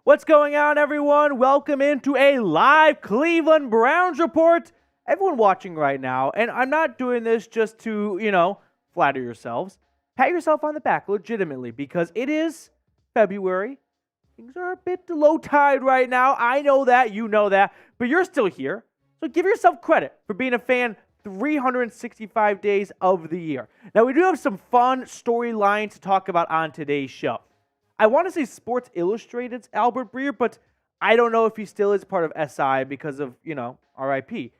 What's going on, everyone? Welcome into a live Cleveland Browns report. Everyone watching right now, and I'm not doing this just to, flatter yourselves. Pat yourself on the back legitimately because it is February. Things are a bit low tide right now. I know that, you know that, but you're still here. So give yourself credit for being a fan 365 days of the year. Now, we do have some fun storylines to talk about on today's show. I want to say Sports Illustrated's Albert Breer, but I don't know if he still is part of SI because of, RIP. He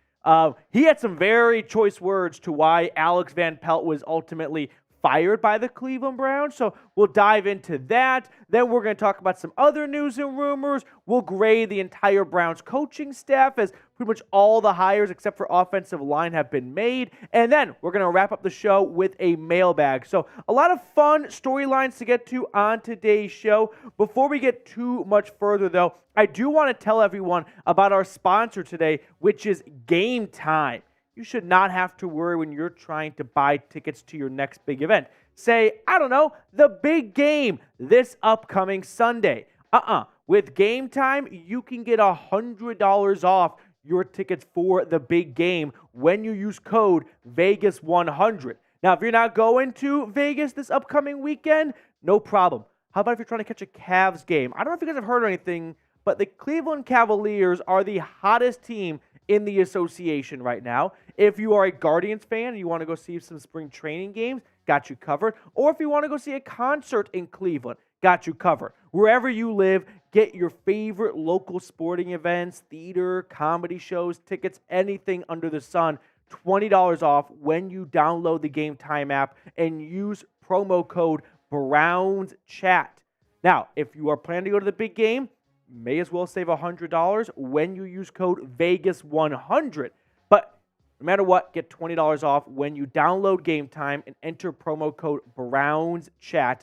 had some very choice words to why Alex Van Pelt was ultimately fired by the Cleveland Browns, so we'll dive into that. Then we're going to talk about some other news and rumors. We'll grade the entire Browns coaching staff as pretty much all the hires except for offensive line have been made. And then we're going to wrap up the show with a mailbag. So a lot of fun storylines to get to on today's show. Before we get too much further, though, I do want to tell everyone about our sponsor today, which is Game Time. You should not have to worry when you're trying to buy tickets to your next big event. Say, I don't know, the big game this upcoming Sunday. With Game Time, you can get $100 off your tickets for the big game when you use code Vegas100. Now, if you're not going to Vegas this upcoming weekend, no problem. How about if you're trying to catch a Cavs game? I don't know if you guys have heard anything, but the Cleveland Cavaliers are the hottest team in the association right now. If you are a Guardians fan and you want to go see some spring training games, got you covered. Or if you want to go see a concert in Cleveland, got you covered. Wherever you live, get your favorite local sporting events, theater, comedy shows, tickets, anything under the sun, $20 off when you download the Game Time app and use promo code BROWNSCHAT. Now, if you are planning to go to the big game, may as well save $100 when you use code Vegas100. But no matter what, get $20 off when you download Game Time and enter promo code BROWNSCHAT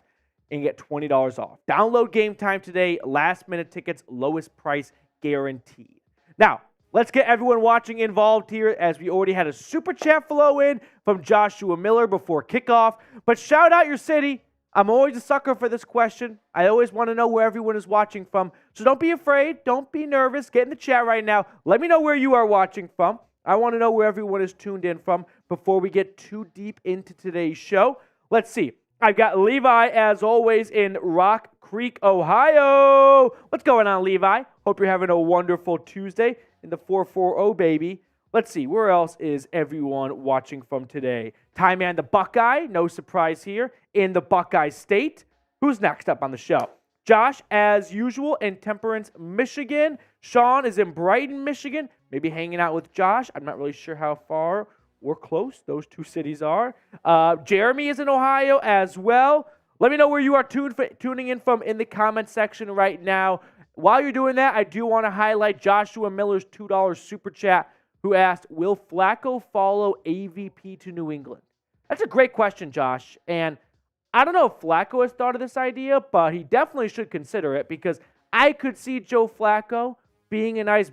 and get $20 off. Download Game Time today. Last minute tickets, lowest price guaranteed. Now, let's get everyone watching involved here as we already had a super chat flow in from Joshua Miller before kickoff. But shout out your city. I'm always a sucker for this question. I always want to know where everyone is watching from. So don't be afraid. Don't be nervous. Get in the chat right now. Let me know where you are watching from. I want to know where everyone is tuned in from before we get too deep into today's show. Let's see. I've got Levi, as always, in Rock Creek, Ohio. What's going on, Levi? Hope you're having a wonderful Tuesday in the 440, baby. Let's see, where else is everyone watching from today? Ty Man the Buckeye, no surprise here, in the Buckeye State. Who's next up on the show? Josh, as usual, in Temperance, Michigan. Sean is in Brighton, Michigan, maybe hanging out with Josh. I'm not really sure how far or close those two cities are. Jeremy is in Ohio as well. Let me know where you are tuning in from in the comment section right now. While you're doing that, I do want to highlight Joshua Miller's $2 super chat, who asked, will Flacco follow AVP to New England? That's a great question, Josh. And I don't know if Flacco has thought of this idea, but he definitely should consider it because I could see Joe Flacco being a nice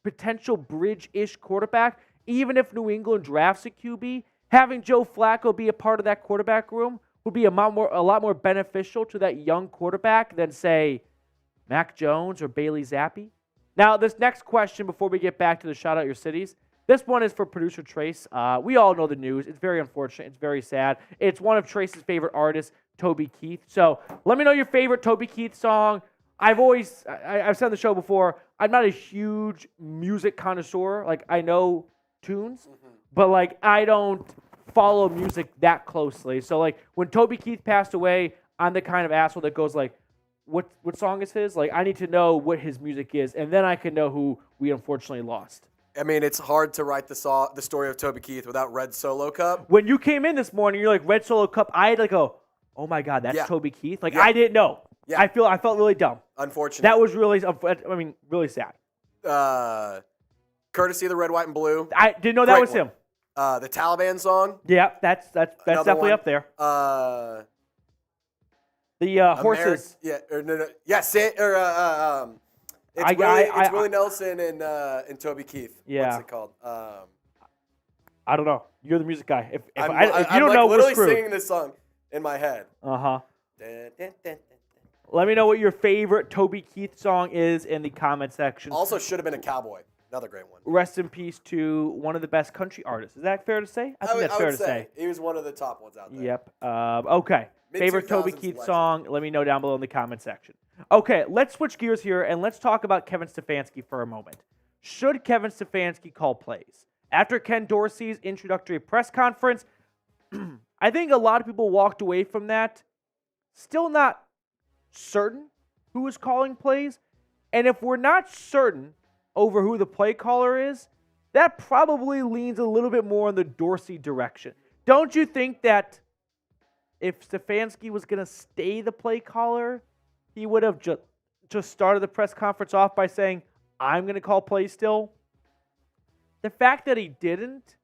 potential bridge-ish quarterback. Even if New England drafts a QB, having Joe Flacco be a part of that quarterback room would be a lot more beneficial to that young quarterback than, say, Mac Jones or Bailey Zappi. Now, this next question, before we get back to the shout out your cities, this one is for producer Trace. We all know the news. It's very unfortunate. It's very sad. It's one of Trace's favorite artists, Toby Keith. So let me know your favorite Toby Keith song. I've said on the show before, I'm not a huge music connoisseur. Like, I know tunes, but like I don't follow music that closely. So like when Toby Keith passed away, I'm the kind of asshole that goes like, what song is his? Like, I need to know what his music is, and then I can know who we unfortunately lost. I mean, it's hard to write the story of Toby Keith without Red Solo Cup. When you came in this morning, you're like, Red Solo Cup. I had to go, oh my God, that's Toby Keith. Like, I didn't know. Yeah. I felt really dumb. Unfortunate. That was really, really sad. Courtesy of the Red, White, and Blue. I didn't know that was him. The Taliban song. Yeah, that's definitely up there. The horses. Yeah, no. Yeah, it's Willie Nelson and Toby Keith. Yeah. What's it called? I don't know. You're the music guy. If you I'm don't know, literally we're screwed. singing this song in my head. Uh-huh. Let me know what your favorite Toby Keith song is in the comment section. Also should have been a Cowboy. Another great one. Rest in peace to one of the best country artists. Is that fair to say? I think that's fair to say. He was one of the top ones out there. Yep. Okay. Favorite Toby Keith legend. song? Let me know down below in the comment section. Okay, let's switch gears here and let's talk about Kevin Stefanski for a moment. Should Kevin Stefanski call plays? After Ken Dorsey's introductory press conference, I think a lot of people walked away from that still not certain who is calling plays. And if we're not certain over who the play caller is, that probably leans a little bit more in the Dorsey direction. Don't you think that if Stefanski was going to stay the play caller, he would have just started the press conference off by saying, I'm going to call plays still? The fact that he didn't,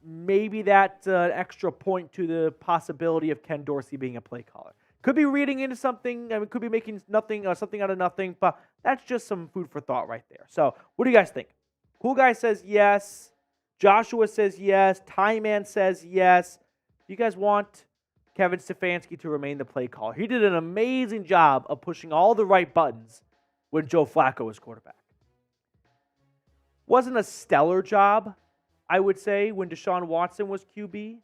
maybe that's an extra point to the possibility of Ken Dorsey being a play caller. Could be reading into something. I mean, could be making something out of nothing, but that's just some food for thought right there. So what do you guys think? Cool Guy says yes. Joshua says yes. Tie Man says yes. You guys want Kevin Stefanski to remain the play caller? He did an amazing job of pushing all the right buttons when Joe Flacco was quarterback. Wasn't a stellar job, I would say, when Deshaun Watson was QB.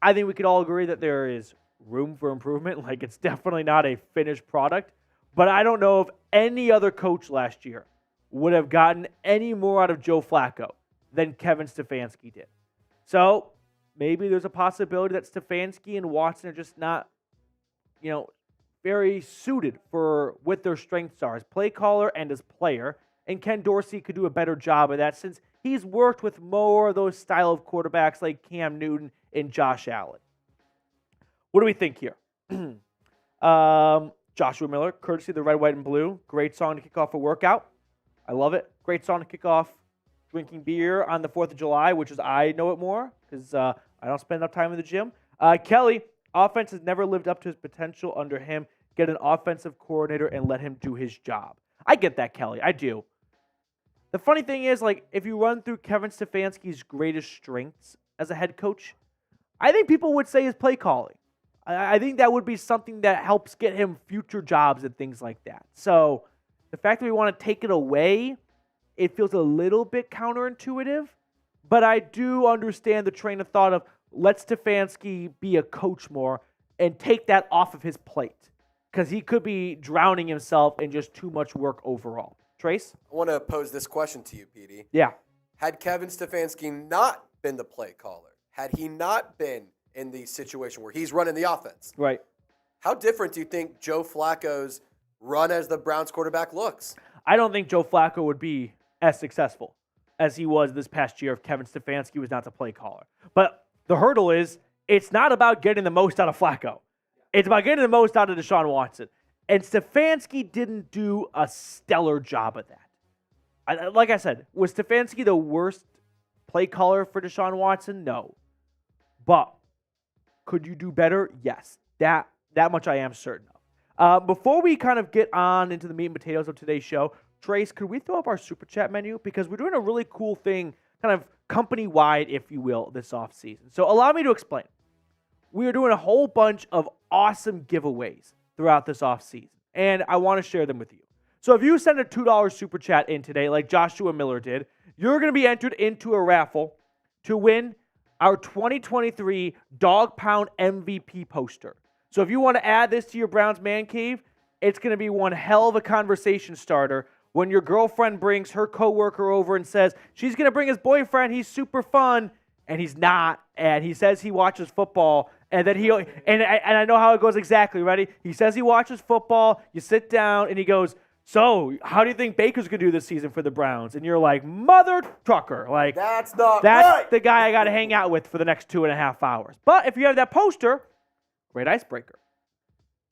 I think we could all agree that there is room for improvement. Like, it's definitely not a finished product. But I don't know if any other coach last year would have gotten any more out of Joe Flacco than Kevin Stefanski did. So maybe there's a possibility that Stefanski and Watson are just not, very suited for what their strengths are as play caller and as player. And Ken Dorsey could do a better job of that since he's worked with more of those style of quarterbacks like Cam Newton and Josh Allen. What do we think here? Joshua Miller, courtesy of the Red, White, and Blue. Great song to kick off a workout. I love it. Great song to kick off drinking beer on the 4th of July, which is I know it more because I don't spend enough time in the gym. Kelly, offense has never lived up to his potential under him. Get an offensive coordinator and let him do his job. I get that, Kelly. I do. The funny thing is, if you run through Kevin Stefanski's greatest strengths as a head coach, I think people would say his play calling. I think that would be something that helps get him future jobs and things like that. So the fact that we want to take it away, it feels a little bit counterintuitive, but I do understand the train of thought of let Stefanski be a coach more and take that off of his plate because he could be drowning himself in just too much work overall. Trace? I want to pose this question to you, Petey. Yeah. Had Kevin Stefanski not been the play caller, had he not been in the situation where he's running the offense, right? How different do you think Joe Flacco's run as the Browns quarterback looks? I don't think Joe Flacco would be as successful as he was this past year if Kevin Stefanski was not the play caller. But the hurdle is it's not about getting the most out of Flacco. It's about getting the most out of Deshaun Watson. And Stefanski didn't do a stellar job of that. Like I said, was Stefanski the worst play caller for Deshaun Watson? No. But could you do better? Yes. That much I am certain of. Before we kind of get on into the meat and potatoes of today's show, Trace, could we throw up our Super Chat menu? Because we're doing a really cool thing, kind of company-wide, if you will, this offseason. So allow me to explain. We are doing a whole bunch of awesome giveaways throughout this offseason, and I want to share them with you. So if you send a $2 Super Chat in today, like Joshua Miller did, you're going to be entered into a raffle to win our 2023 Dog Pound MVP poster. So if you want to add this to your Browns Man Cave, it's going to be one hell of a conversation starter when your girlfriend brings her coworker over and says, she's going to bring his boyfriend, he's super fun, and he's not, and he says he watches football, and then I know how it goes exactly, ready? He says he watches football, you sit down, and he goes, so, how do you think Baker's going to do this season for the Browns? And you're like, mother trucker. That's right. The guy I got to hang out with for the next 2.5 hours. But if you have that poster, great icebreaker.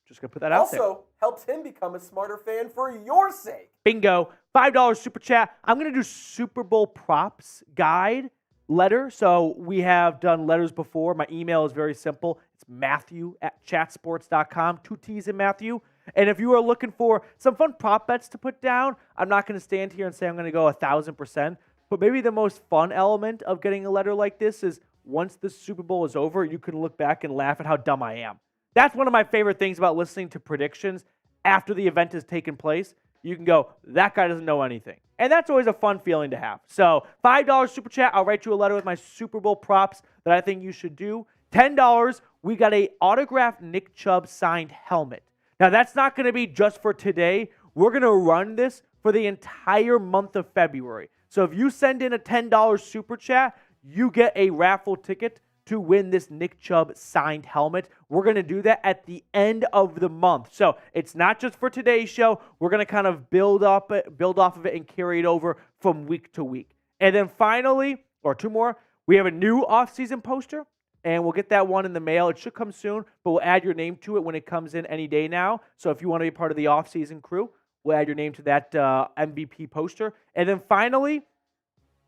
Just going to put that out there. Also, helps him become a smarter fan for your sake. Bingo. $5 Super Chat. I'm going to do Super Bowl props guide letter. So we have done letters before. My email is very simple. It's Matthew@chatsports.com. 2 T's in Matthew. And if you are looking for some fun prop bets to put down, I'm not going to stand here and say I'm going to go 1,000%. But maybe the most fun element of getting a letter like this is once the Super Bowl is over, you can look back and laugh at how dumb I am. That's one of my favorite things about listening to predictions after the event has taken place, you can go, that guy doesn't know anything. And that's always a fun feeling to have. So $5 super chat, I'll write you a letter with my Super Bowl props that I think you should do. $10, we got a autographed Nick Chubb signed helmet. Now, that's not going to be just for today. We're going to run this for the entire month of February. So if you send in a $10 super chat, you get a raffle ticket to win this Nick Chubb signed helmet. We're going to do that at the end of the month. So it's not just for today's show. We're going to kind of build off of it and carry it over from week to week. And then finally, or two more, we have a new offseason poster, and we'll get that one in the mail. It should come soon, but we'll add your name to it when it comes in any day now. So if you want to be part of the offseason crew, we'll add your name to that MVP poster. And then finally,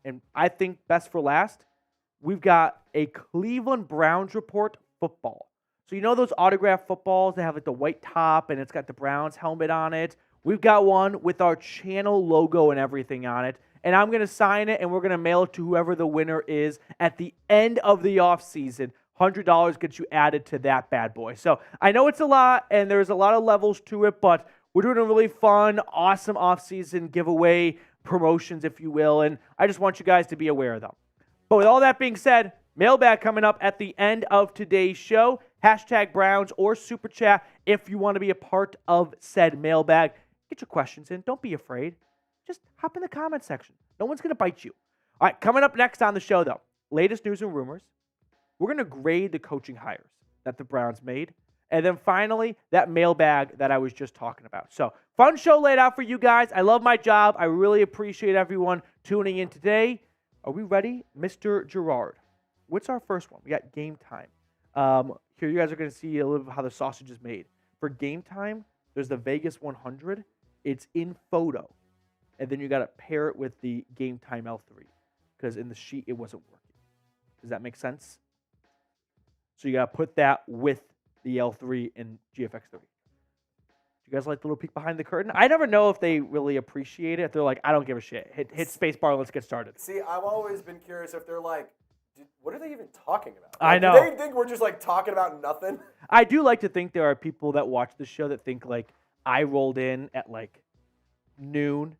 and I think best for last, we've got a Cleveland Browns report football. So you know those autographed footballs that have like the white top and it's got the Browns helmet on it? We've got one with our channel logo and everything on it. And I'm going to sign it and we're going to mail it to whoever the winner is at the end of the offseason. $100 gets you added to that bad boy. So I know it's a lot and there's a lot of levels to it, but we're doing a really fun, awesome offseason giveaway promotions, if you will. And I just want you guys to be aware of them. But with all that being said, mailbag coming up at the end of today's show. Hashtag Browns or Super Chat if you want to be a part of said mailbag. Get your questions in. Don't be afraid. Just hop in the comment section. No one's going to bite you. All right, coming up next on the show, though, latest news and rumors. We're going to grade the coaching hires that the Browns made. And then finally, that mailbag that I was just talking about. So, fun show laid out for you guys. I love my job. I really appreciate everyone tuning in today. Are we ready? Mr. Gerard, what's our first one? We got game time. Here you guys are going to see a little bit of how the sausage is made. For game time, there's the Vegas 100. It's in photo. And then you got to pair it with the game time L3 because in the sheet it wasn't working. Does that make sense? So you got to put that with the L3 in GFX3. Do you guys like the little peek behind the curtain? I never know if they really appreciate it. They're like, I don't give a shit. Hit space bar, let's get started. See, I've always been curious if they're like, what are they even talking about? I know. Do they think we're just like talking about nothing? I do like to think there are people that watch the show that think like I rolled in at like noon,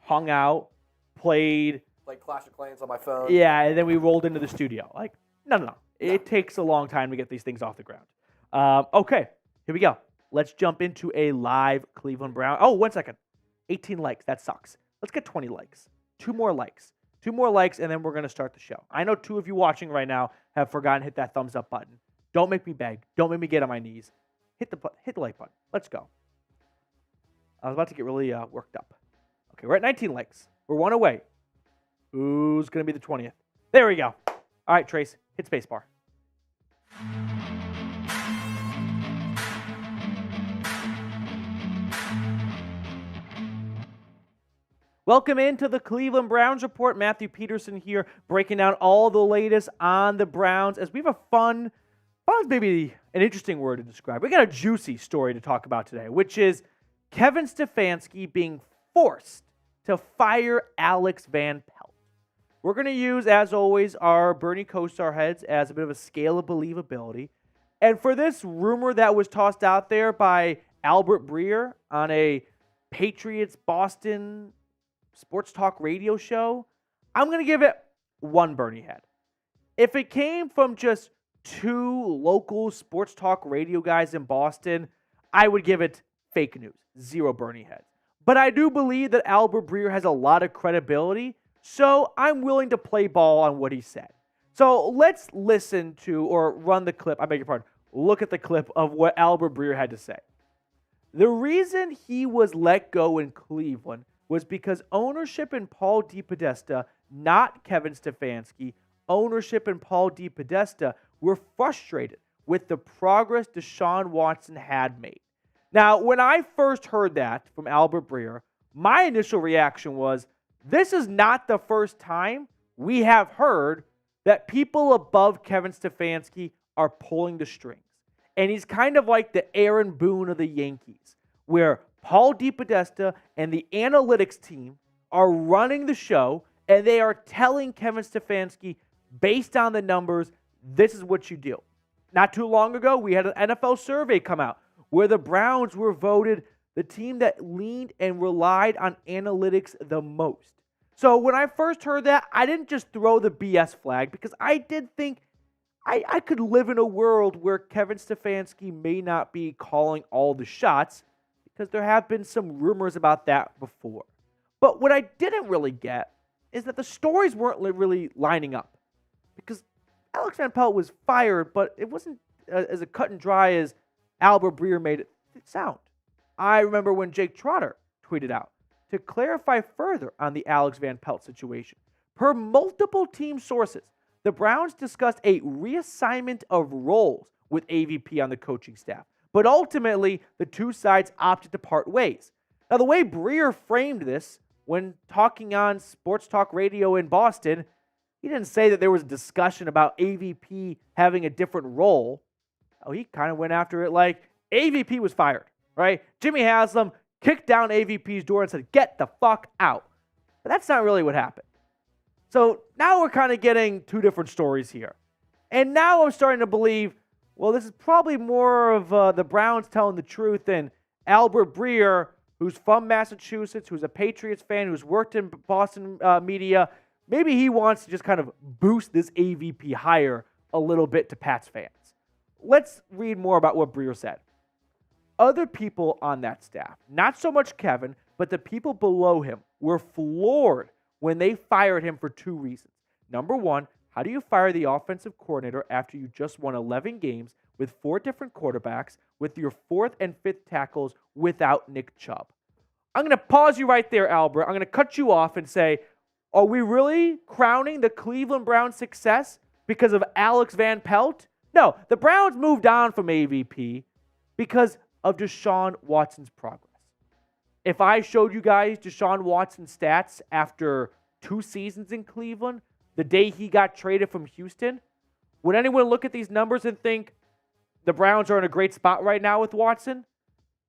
hung out, played. Like Clash of Clans on my phone. Yeah, and then we rolled into the studio. Like, no. It takes a long time to get these things off the ground. Okay, here we go. Let's jump into a live Cleveland Brown. Oh, 1 second. 18 likes. That sucks. Let's get 20 likes. 2 more likes. 2 more likes, and then we're going to start the show. I know 2 of you watching right now have forgotten to hit that thumbs up button. Don't make me beg. Don't make me get on my knees. Hit the like button. Let's go. I was about to get really worked up. Okay, we're at 19 likes. We're 1 away. Who's going to be the 20th? There we go. All right, Trace, hit spacebar. Welcome into the Cleveland Browns Report. Matthew Peterson here, breaking down all the latest on the Browns as we have a fun's maybe an interesting word to describe. We got a juicy story to talk about today, which is Kevin Stefanski being forced to fire Alex Van Pelt. We're going to use, as always, our Bernie co-star heads as a bit of a scale of believability. And for this rumor that was tossed out there by Albert Breer on a Patriots Boston sports talk radio show, I'm going to give it 1 Bernie head. If it came from just 2 local sports talk radio guys in Boston, I would give it fake news, 0 Bernie heads. But I do believe that Albert Breer has a lot of credibility, so I'm willing to play ball on what he said. So let's listen to, or run the clip, I beg your pardon, look at the clip of what Albert Breer had to say. The reason he was let go in Cleveland was because ownership and Paul DePodesta, not Kevin Stefanski, ownership and Paul DePodesta were frustrated with the progress Deshaun Watson had made. Now, when I first heard that from Albert Breer, my initial reaction was, this is not the first time we have heard that people above Kevin Stefanski are pulling the strings. And he's kind of like the Aaron Boone of the Yankees, where Paul DePodesta and the analytics team are running the show, and they are telling Kevin Stefanski, based on the numbers, this is what you do. Not too long ago, we had an NFL survey come out where the Browns were voted the team that leaned and relied on analytics the most. So when I first heard that, I didn't just throw the BS flag because I did think I could live in a world where Kevin Stefanski may not be calling all the shots because there have been some rumors about that before. But what I didn't really get is that the stories weren't really lining up because Alex Van Pelt was fired, but it wasn't as a cut and dry as Albert Breer made it sound. I remember when Jake Trotter tweeted out, to clarify further on the Alex Van Pelt situation, per multiple team sources, the Browns discussed a reassignment of roles with AVP on the coaching staff, but ultimately the two sides opted to part ways. Now, the way Brier framed this when talking on sports talk radio in Boston, he didn't say that there was a discussion about AVP having a different role. Oh, he kind of went after it like AVP was fired, right? Jimmy Haslam kicked down AVP's door and said, get the fuck out. But that's not really what happened. So now we're kind of getting two different stories here. And now I'm starting to believe, well, this is probably more of the Browns telling the truth than Albert Breer, who's from Massachusetts, who's a Patriots fan, who's worked in Boston media. Maybe he wants to just kind of boost this AVP hire a little bit to Pats fans. Let's read more about what Breer said. Other people on that staff, not so much Kevin, but the people below him, were floored when they fired him for two reasons. Number one, how do you fire the offensive coordinator after you just won 11 games with 4 different quarterbacks, with your 4th and 5th tackles without Nick Chubb? I'm going to pause you right there, Albert. I'm going to cut you off and say, are we really crowning the Cleveland Browns' success because of Alex Van Pelt? No, the Browns moved on from AVP because of Deshaun Watson's progress. If I showed you guys Deshaun Watson's stats after 2 seasons in Cleveland, the day he got traded from Houston, would anyone look at these numbers and think the Browns are in a great spot right now with Watson?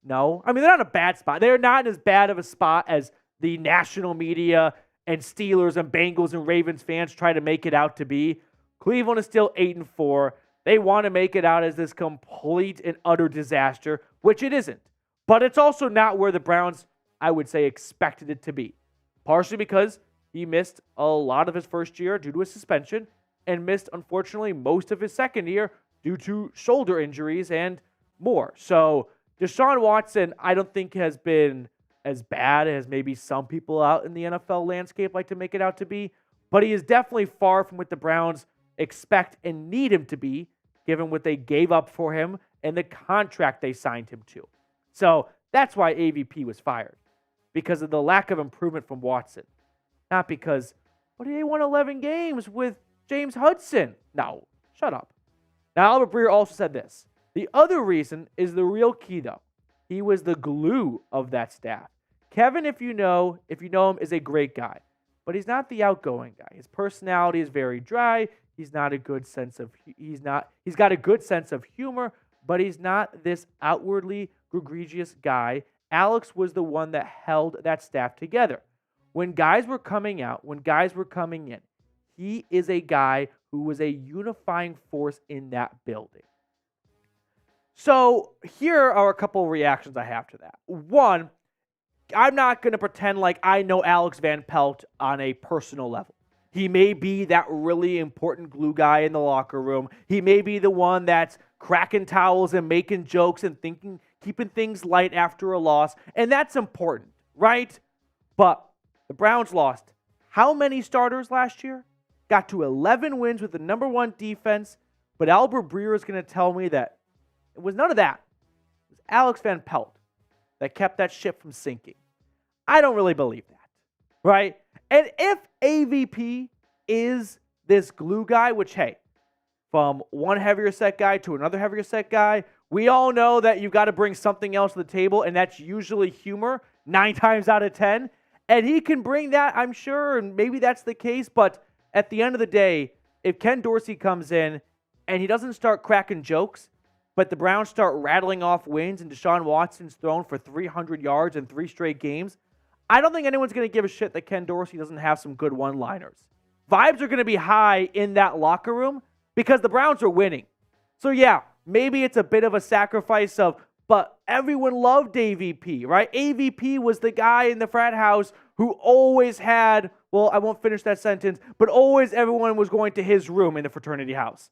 No. I mean, they're not in a bad spot. They're not in as bad of a spot as the national media and Steelers and Bengals and Ravens fans try to make it out to be. Cleveland is still 8-4. They want to make it out as this complete and utter disaster, which it isn't. But it's also not where the Browns, I would say, expected it to be. Partially because he missed a lot of his first year due to a suspension and missed, unfortunately, most of his second year due to shoulder injuries and more. So Deshaun Watson, I don't think has been as bad as maybe some people out in the NFL landscape like to make it out to be, but he is definitely far from what the Browns expect and need him to be, given what they gave up for him and the contract they signed him to. So that's why AVP was fired, because of the lack of improvement from Watson. Not because, but he won 11 games with James Hudson. No, shut up. Now, Albert Breer also said this. The other reason is the real key, though. He was the glue of that staff. Kevin, if you know him, is a great guy, but he's not the outgoing guy. His personality is very dry. He's got a good sense of humor, but he's not this outwardly egregious guy. Alex was the one that held that staff together. When guys were coming out, when guys were coming in, he is a guy who was a unifying force in that building. So here are a couple of reactions I have to that. One, I'm not going to pretend like I know Alex Van Pelt on a personal level. He may be that really important glue guy in the locker room. He may be the one that's cracking towels and making jokes and keeping things light after a loss. And that's important, right? But the Browns lost how many starters last year? Got to 11 wins with the number 1 defense. But Albert Breer is going to tell me that it was none of that. It was Alex Van Pelt that kept that ship from sinking. I don't really believe that, right? And if AVP is this glue guy, which, hey, from one heavier set guy to another heavier set guy, we all know that you've got to bring something else to the table, and that's usually humor 9 times out of 10. And he can bring that, I'm sure, and maybe that's the case. But at the end of the day, if Ken Dorsey comes in and he doesn't start cracking jokes, but the Browns start rattling off wins and Deshaun Watson's thrown for 300 yards in 3 straight games, I don't think anyone's going to give a shit that Ken Dorsey doesn't have some good one-liners. Vibes are going to be high in that locker room because the Browns are winning. So yeah, maybe it's a bit of a sacrifice of But everyone loved AVP, right? AVP was the guy in the frat house who always had, well, I won't finish that sentence, but always everyone was going to his room in the fraternity house.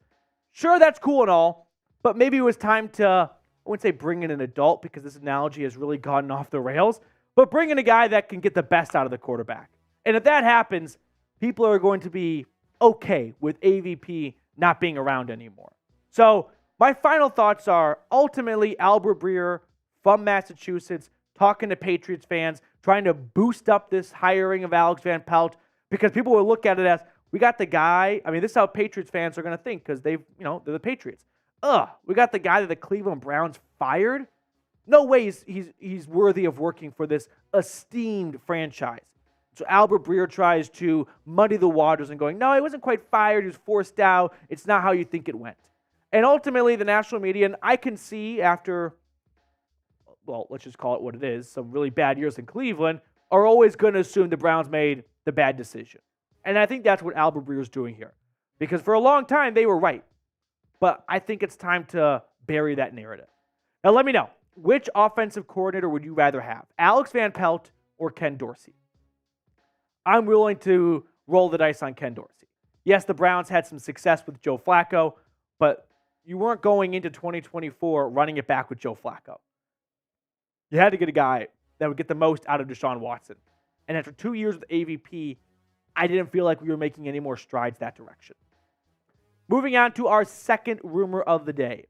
Sure, that's cool and all, but maybe it was time to, I wouldn't say bring in an adult because this analogy has really gotten off the rails, but bring in a guy that can get the best out of the quarterback. And if that happens, people are going to be okay with AVP not being around anymore. So my final thoughts are ultimately Albert Breer from Massachusetts talking to Patriots fans, trying to boost up this hiring of Alex Van Pelt because people will look at it as, we got the guy. I mean, this is how Patriots fans are going to think because they're the Patriots. We got the guy that the Cleveland Browns fired. No way he's worthy of working for this esteemed franchise. So Albert Breer tries to muddy the waters and going, no, he wasn't quite fired. He was forced out. It's not how you think it went. And ultimately, the national media, and I can see after, well, let's just call it what it is, some really bad years in Cleveland, are always going to assume the Browns made the bad decision. And I think that's what Albert Breer is doing here. Because for a long time, they were right. But I think it's time to bury that narrative. Now, let me know, which offensive coordinator would you rather have, Alex Van Pelt or Ken Dorsey? I'm willing to roll the dice on Ken Dorsey. Yes, the Browns had some success with Joe Flacco, but you weren't going into 2024 running it back with Joe Flacco. You had to get a guy that would get the most out of Deshaun Watson. And after 2 years with AVP, I didn't feel like we were making any more strides that direction. Moving on to our second rumor of the day.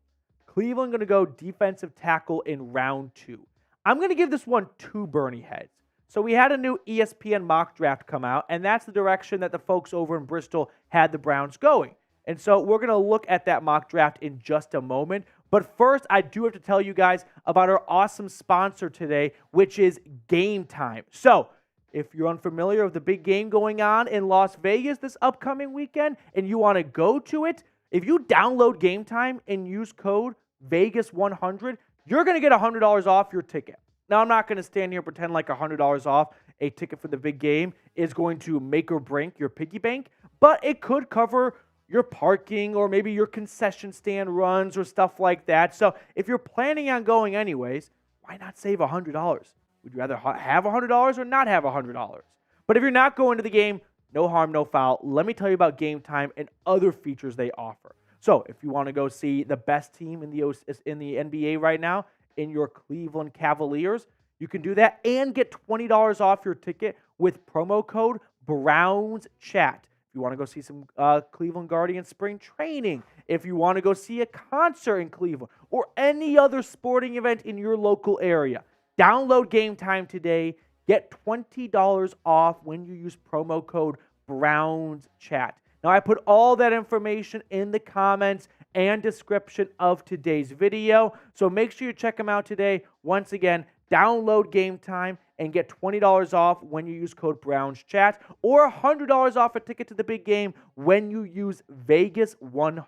Cleveland going to go defensive tackle in round 2. I'm going to give this one 2 Bernie heads. So we had a new ESPN mock draft come out, and that's the direction that the folks over in Bristol had the Browns going. And so we're going to look at that mock draft in just a moment. But first, I do have to tell you guys about our awesome sponsor today, which is Game Time. So if you're unfamiliar with the big game going on in Las Vegas this upcoming weekend and you want to go to it, if you download Game Time and use code Vegas100, you're going to get $100 off your ticket. Now, I'm not going to stand here and pretend like $100 off a ticket for the big game is going to make or break your piggy bank, but it could cover your parking or maybe your concession stand runs or stuff like that. So if you're planning on going anyways, why not save $100? Would you rather have $100 or not have $100? But if you're not going to the game, no harm, no foul. Let me tell you about Game Time and other features they offer. So if you want to go see the best team in the NBA right now, in your Cleveland Cavaliers, you can do that and get $20 off your ticket with promo code BROWNSCHAT. If you want to go see some Cleveland Guardians spring training, if you want to go see a concert in Cleveland or any other sporting event in your local area, download Game Time today. Get $20 off when you use promo code BROWNSCHAT. Now, I put all that information in the comments and description of today's video, so make sure you check them out today. Once again, download Game Time and get $20 off when you use code BROWNSCHAT or $100 off a ticket to the big game when you use Vegas100.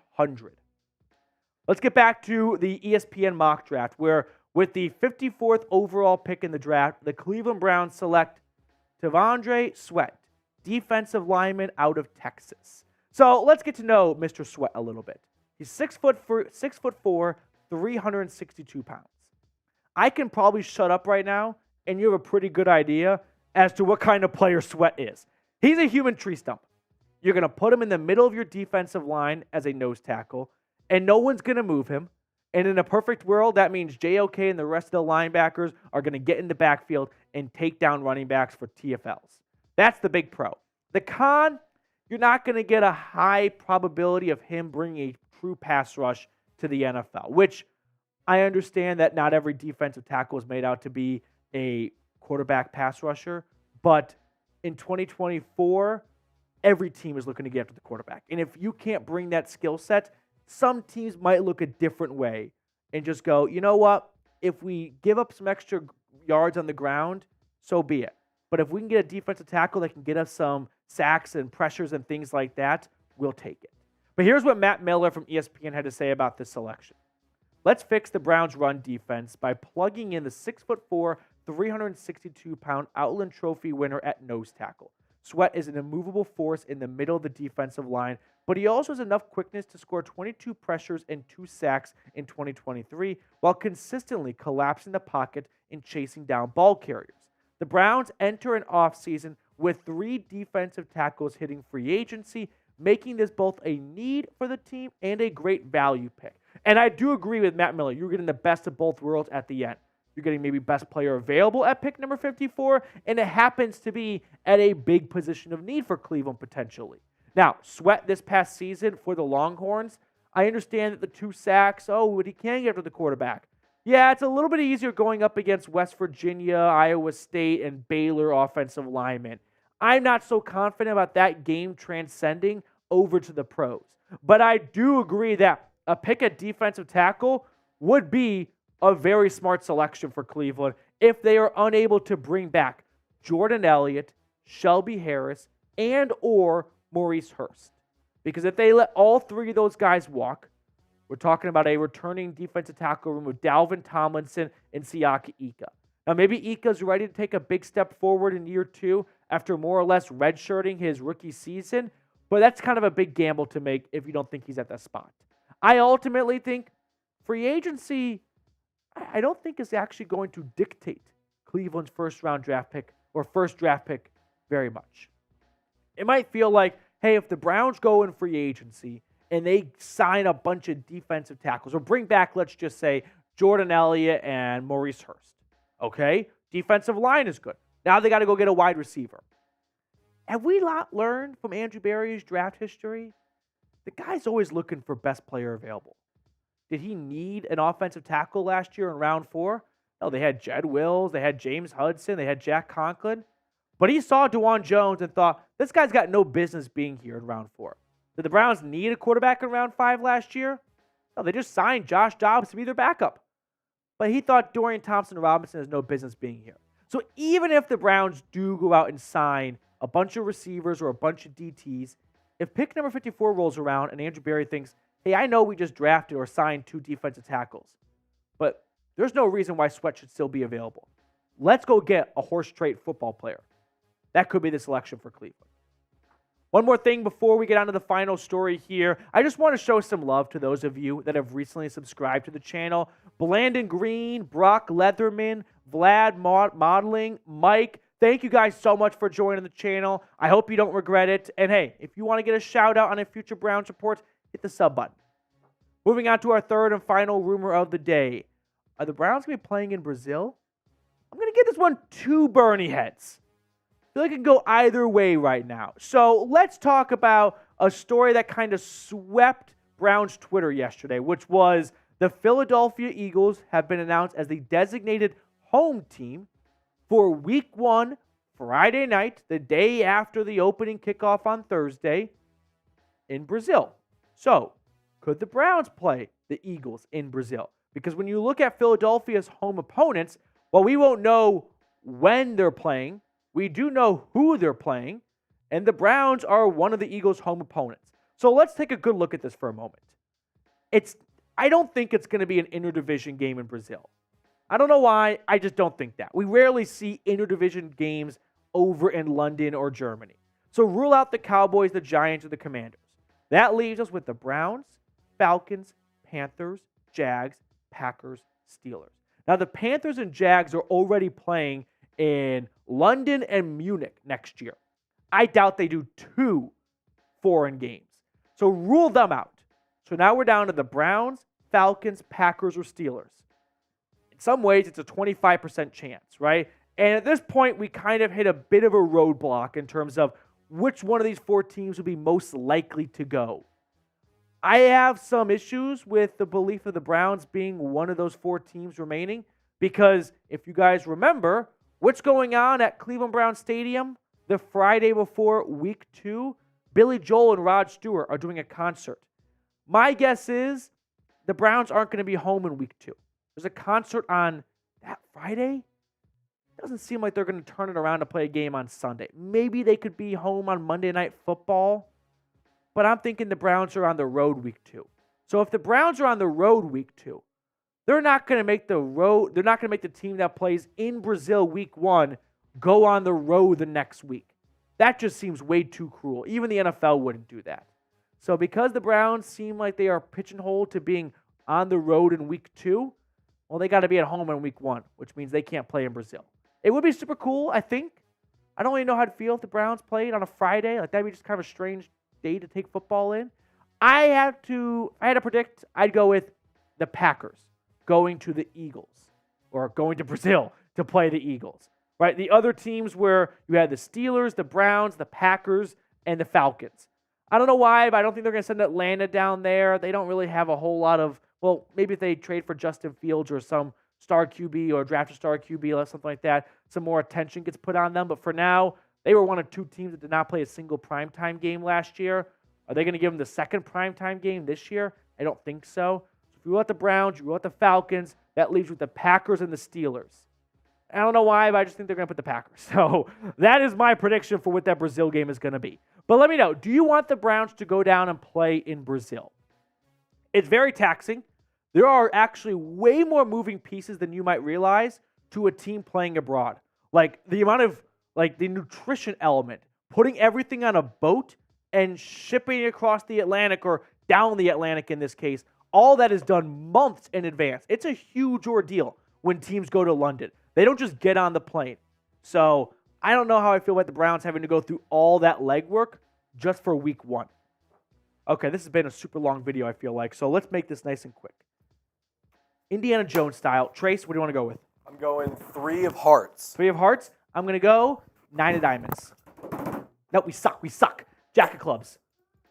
Let's get back to the ESPN mock draft, where with the 54th overall pick in the draft, the Cleveland Browns select T'Vondre Sweat, defensive lineman out of Texas. So let's get to know Mr. Sweat a little bit. He's 6'4", 362 pounds. I can probably shut up right now, and you have a pretty good idea as to what kind of player Sweat is. He's a human tree stump. You're going to put him in the middle of your defensive line as a nose tackle, and no one's going to move him. And in a perfect world, that means JOK and the rest of the linebackers are going to get in the backfield and take down running backs for TFLs. That's the big pro. The con, you're not going to get a high probability of him bringing a true pass rush to the NFL, which I understand that not every defensive tackle is made out to be a quarterback pass rusher, but in 2024, every team is looking to get after the quarterback. And if you can't bring that skill set, some teams might look a different way and just go, you know what? If we give up some extra yards on the ground, so be it. But if we can get a defensive tackle that can get us some sacks and pressures and things like that, we'll take it. But here's what Matt Miller from ESPN had to say about this selection. Let's fix the Browns' run defense by plugging in the 6'4", 362-pound Outland Trophy winner at nose tackle. Sweat is an immovable force in the middle of the defensive line, but he also has enough quickness to score 22 pressures and 2 sacks in 2023 while consistently collapsing the pocket and chasing down ball carriers. The Browns enter an offseason with 3 defensive tackles hitting free agency, making this both a need for the team and a great value pick. And I do agree with Matt Miller. You're getting the best of both worlds at the end. You're getting maybe best player available at pick number 54, and it happens to be at a big position of need for Cleveland potentially. Now, Sweat this past season for the Longhorns, I understand that the 2 sacks, but he can get to the quarterback. Yeah, it's a little bit easier going up against West Virginia, Iowa State, and Baylor offensive linemen. I'm not so confident about that game transcending over to the pros. But I do agree that a pick at defensive tackle would be a very smart selection for Cleveland if they are unable to bring back Jordan Elliott, Shelby Harris, and or Maurice Hurst. Because if they let all 3 of those guys walk, we're talking about a returning defensive tackle room with Dalvin Tomlinson and Siaki Ika. Now, maybe Ika's ready to take a big step forward in year 2 after more or less redshirting his rookie season, but that's kind of a big gamble to make if you don't think he's at that spot. I ultimately think free agency, I don't think is actually going to dictate Cleveland's first draft pick very much. It might feel like, hey, if the Browns go in free agency and they sign a bunch of defensive tackles or bring back, let's just say, Jordan Elliott and Maurice Hurst, okay? Defensive line is good. Now they got to go get a wide receiver. Have we not learned from Andrew Berry's draft history? The guy's always looking for best player available. Did he need an offensive tackle last year in round 4? No, they had Jed Wills, they had James Hudson, they had Jack Conklin. But he saw DeJuan Jones and thought, this guy's got no business being here in round 4. Did the Browns need a quarterback in round 5 last year? No, they just signed Josh Dobbs to be their backup. But he thought Dorian Thompson-Robinson has no business being here. So even if the Browns do go out and sign a bunch of receivers or a bunch of DTs, if pick number 54 rolls around and Andrew Berry thinks, hey, I know we just drafted or signed 2 defensive tackles, but there's no reason why Sweat should still be available. Let's go get a horse trade football player. That could be the selection for Cleveland. One more thing before we get on to the final story here. I just want to show some love to those of you that have recently subscribed to the channel. Blandon Green, Brock Leatherman, Vlad Modeling, Mike. Thank you guys so much for joining the channel. I hope you don't regret it. And hey, if you want to get a shout out on a future Browns report, hit the sub button. Moving on to our third and final rumor of the day. Are the Browns going to be playing in Brazil? I'm going to give this one 2 Bernie heads. I feel like it can go either way right now. So let's talk about a story that kind of swept Browns Twitter yesterday, which was the Philadelphia Eagles have been announced as the designated home team for Week 1, Friday night, the day after the opening kickoff on Thursday in Brazil. So, could the Browns play the Eagles in Brazil? Because when you look at Philadelphia's home opponents, while we won't know when they're playing, we do know who they're playing, and the Browns are one of the Eagles' home opponents. So let's take a good look at this for a moment. I don't think it's going to be an interdivision game in Brazil. I don't know why. I just don't think that. We rarely see interdivision games over in London or Germany. So rule out the Cowboys, the Giants, or the Commanders. That leaves us with the Browns, Falcons, Panthers, Jags, Packers, Steelers. Now, the Panthers and Jags are already playing in London and Munich next year. I doubt they do 2 foreign games. So rule them out. So now we're down to the Browns, Falcons, Packers, or Steelers. In some ways, it's a 25% chance, right? And at this point, we kind of hit a bit of a roadblock in terms of which one of these 4 teams would be most likely to go. I have some issues with the belief of the Browns being one of those 4 teams remaining because if you guys remember, what's going on at Cleveland Browns Stadium the Friday before Week 2? Billy Joel and Rod Stewart are doing a concert. My guess is the Browns aren't going to be home in Week 2. There's a concert on that Friday. Doesn't seem like they're going to turn it around to play a game on Sunday. Maybe they could be home on Monday Night Football. But I'm thinking the Browns are on the road Week 2. So if the Browns are on the road Week 2, they're not going to make the team that plays in Brazil Week 1 go on the road the next week. That just seems way too cruel. Even the NFL wouldn't do that. So because the Browns seem like they are pigeonholed to being on the road in week 2, well, they got to be at home in week 1, which means they can't play in Brazil. It would be super cool, I think. I don't really know how to feel if the Browns played on a Friday. Like, that'd be just kind of a strange day to take football in. I had to predict, I'd go with the Packers going to the Eagles or going to Brazil to play the Eagles, right? The other teams where you had the Steelers, the Browns, the Packers, and the Falcons. I don't know why, but I don't think they're going to send Atlanta down there. They don't really have a whole lot of, well, maybe if they trade for Justin Fields or some star QB or draft a star QB or something like that, some more attention gets put on them. But for now, they were one of 2 teams that did not play a single primetime game last year. Are they going to give them the second primetime game this year? I don't think so. If you rule out the Browns, you rule out the Falcons, that leaves with the Packers and the Steelers. I don't know why, but I just think they're going to put the Packers. So that is my prediction for what that Brazil game is going to be. But let me know, do you want the Browns to go down and play in Brazil? It's very taxing. There are actually way more moving pieces than you might realize to a team playing abroad. Like the amount of, like the nutrition element, putting everything on a boat and shipping it across the Atlantic or down the Atlantic in this case, all that is done months in advance. It's a huge ordeal when teams go to London. They don't just get on the plane. So I don't know how I feel about the Browns having to go through all that legwork just for week 1. Okay, this has been a super long video, I feel like. So let's make this nice and quick. Indiana Jones style. Trace, what do you want to go with? I'm going 3 of hearts. 3 of hearts. I'm going to go 9 of diamonds. Nope, we suck. We suck. Jack of clubs.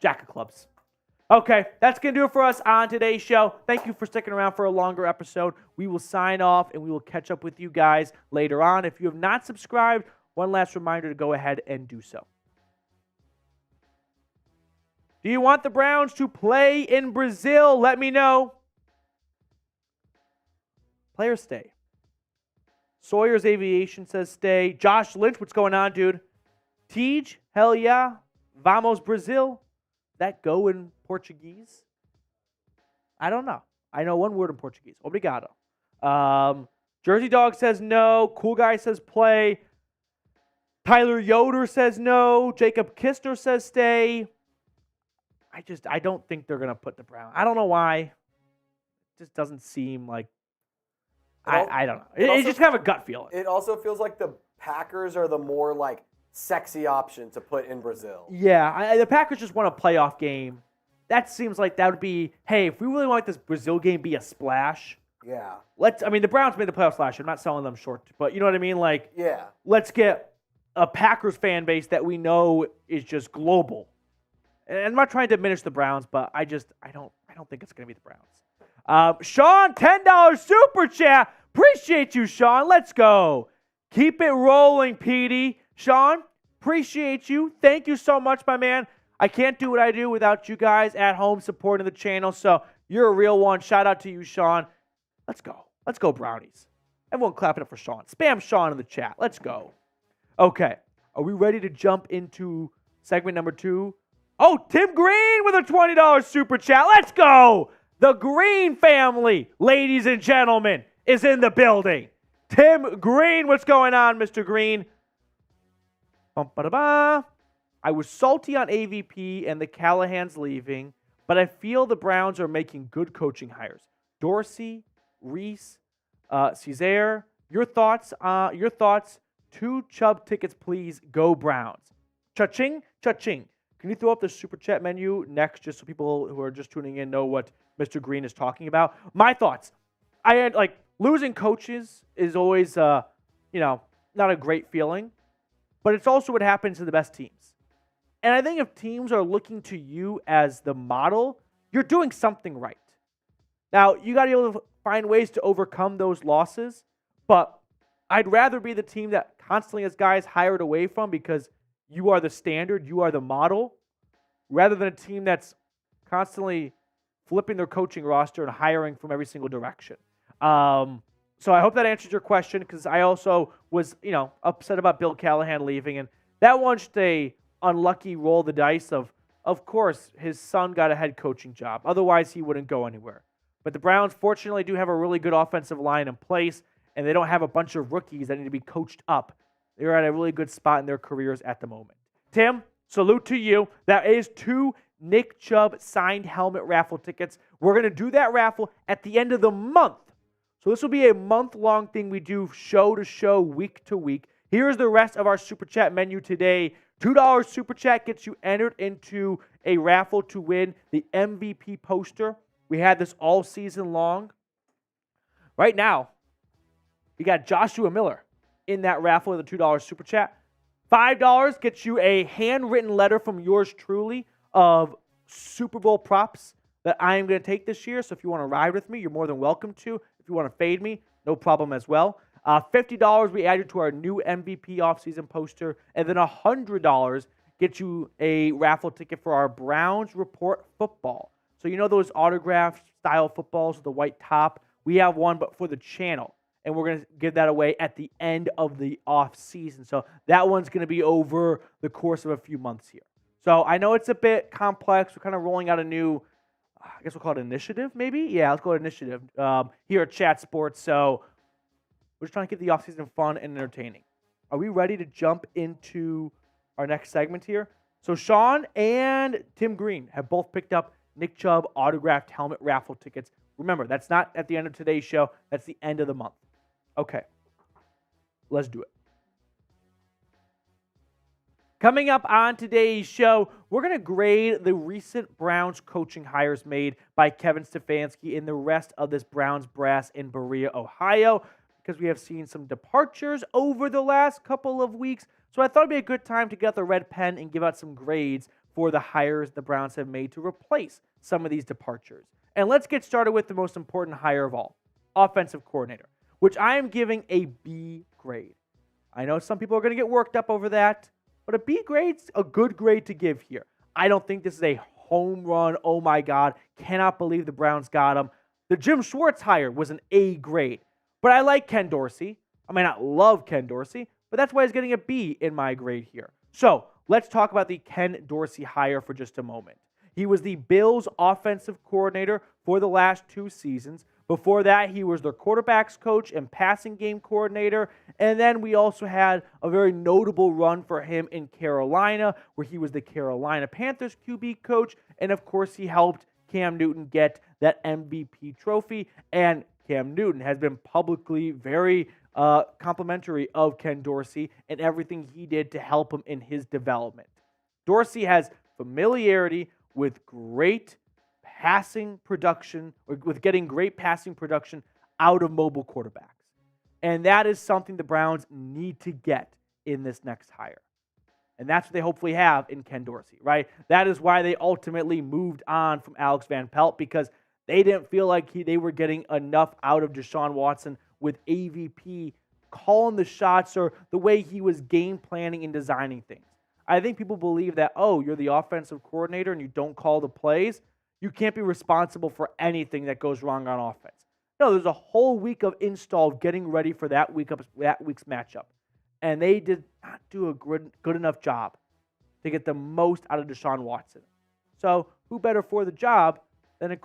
Jack of clubs. Okay, that's going to do it for us on today's show. Thank you for sticking around for a longer episode. We will sign off, and we will catch up with you guys later on. If you have not subscribed, one last reminder to go ahead and do so. Do you want the Browns to play in Brazil? Let me know. Players stay. Sawyer's Aviation says stay. Josh Lynch, what's going on, dude? Tej, hell yeah. Vamos Brazil. That go in Portuguese? I don't know. I know one word in Portuguese. Obrigado. Jersey Dog says no. Cool Guy says play. Tyler Yoder says no. Jacob Kistner says stay. I don't think they're going to put the Browns. I don't know why. It just doesn't seem like, I don't know. It's just kind of a gut feeling. It also feels like the Packers are the more like sexy option to put in Brazil. Yeah, the Packers just want a playoff game. That seems like that would be, hey, if we really want this Brazil game be a splash, yeah. The Browns made the playoffs last year. I'm not selling them short, but you know what I mean? Like, yeah. Let's get a Packers fan base that we know is just global. And I'm not trying to diminish the Browns, but I don't think it's going to be the Browns. Sean, $10 super chat. Appreciate you, Sean. Let's go. Keep it rolling, Petey. Sean, appreciate you. Thank you so much, my man. I can't do what I do without you guys at home supporting the channel, so you're a real one. Shout out to you, Sean. Let's go. Let's go, Brownies. Everyone clap it up for Sean. Spam Sean in the chat. Let's go. Okay. Are we ready to jump into segment number 2? Oh, Tim Green with a $20 super chat. Let's go. The Green family, ladies and gentlemen, is in the building. Tim Green, what's going on, Mr. Green? I was salty on AVP and the Callahans leaving, but I feel the Browns are making good coaching hires. Dorsey, Reese, Caesar, your thoughts? 2 Chubb tickets, please. Go Browns. Cha-ching, cha-ching. Can you throw up the super chat menu next just so people who are just tuning in know what Mr. Green is talking about? My thoughts. I had, losing coaches is always, not a great feeling, but it's also what happens to the best teams. And I think if teams are looking to you as the model, you're doing something right. Now, you got to be able to find ways to overcome those losses, but I'd rather be the team that constantly has guys hired away from because you are the standard, you are the model, rather than a team that's constantly flipping their coaching roster and hiring from every single direction. So I hope that answers your question, because I also was, upset about Bill Callahan leaving, and that one's just a unlucky roll the dice of course, his son got a head coaching job. Otherwise, he wouldn't go anywhere. But the Browns, fortunately, do have a really good offensive line in place, and they don't have a bunch of rookies that need to be coached up. They're at a really good spot in their careers at the moment. Tim, salute to you. That is 2 Nick Chubb signed helmet raffle tickets. We're going to do that raffle at the end of the month. So this will be a month-long thing we do show to show, week to week. Here's the rest of our Super Chat menu today. $2 Super Chat gets you entered into a raffle to win the MVP poster. We had this all season long. Right now, we got Joshua Miller in that raffle with a $2 Super Chat. $5 gets you a handwritten letter from yours truly of Super Bowl props that I am going to take this year. So if you want to ride with me, you're more than welcome to. If you want to fade me, no problem as well. $50 we added to our new MVP offseason poster. And then $100 gets you a raffle ticket for our Browns Report football. So you know those autographed style footballs with the white top? We have one, but for the channel. And we're going to give that away at the end of the offseason. So that one's going to be over the course of a few months here. So I know it's a bit complex. We're kind of rolling out a new, I guess we'll call it initiative, maybe? Yeah, let's call it initiative here at Chat Sports. So we're just trying to keep the offseason fun and entertaining. Are we ready to jump into our next segment here? So Sean and Tim Green have both picked up Nick Chubb autographed helmet raffle tickets. Remember, that's not at the end of today's show. That's the end of the month. Okay, let's do it. Coming up on today's show, we're going to grade the recent Browns coaching hires made by Kevin Stefanski and the rest of this Browns brass in Brier, Ohio, because we have seen some departures over the last couple of weeks. So I thought it'd be a good time to get the red pen and give out some grades for the hires the Browns have made to replace some of these departures. And let's get started with the most important hire of all, offensive coordinator, which I am giving a B grade. I know some people are going to get worked up over that, but a B grade's a good grade to give here. I don't think this is a home run. Oh my God, cannot believe the Browns got him. The Jim Schwartz hire was an A grade, but I like Ken Dorsey. I may not love Ken Dorsey, but that's why he's getting a B in my grade here. So let's talk about the Ken Dorsey hire for just a moment. He was the Bills' offensive coordinator for the last 2 seasons. Before that, he was their quarterbacks coach and passing game coordinator. And then we also had a very notable run for him in Carolina, where he was the Carolina Panthers QB coach. And of course, he helped Cam Newton get that MVP trophy. And Cam Newton has been publicly very complimentary of Ken Dorsey and everything he did to help him in his development. Dorsey has familiarity with great passing production, or with getting great passing production out of mobile quarterbacks. And that is something the Browns need to get in this next hire. And that's what they hopefully have in Ken Dorsey, right? That is why they ultimately moved on from Alex Van Pelt, because they didn't feel like they were getting enough out of Deshaun Watson with AVP calling the shots or the way he was game planning and designing things. I think people believe that, oh, you're the offensive coordinator and you don't call the plays. You can't be responsible for anything that goes wrong on offense. No, there's a whole week of install getting ready for that week's matchup. And they did not do a good enough job to get the most out of Deshaun Watson. So who better for the job than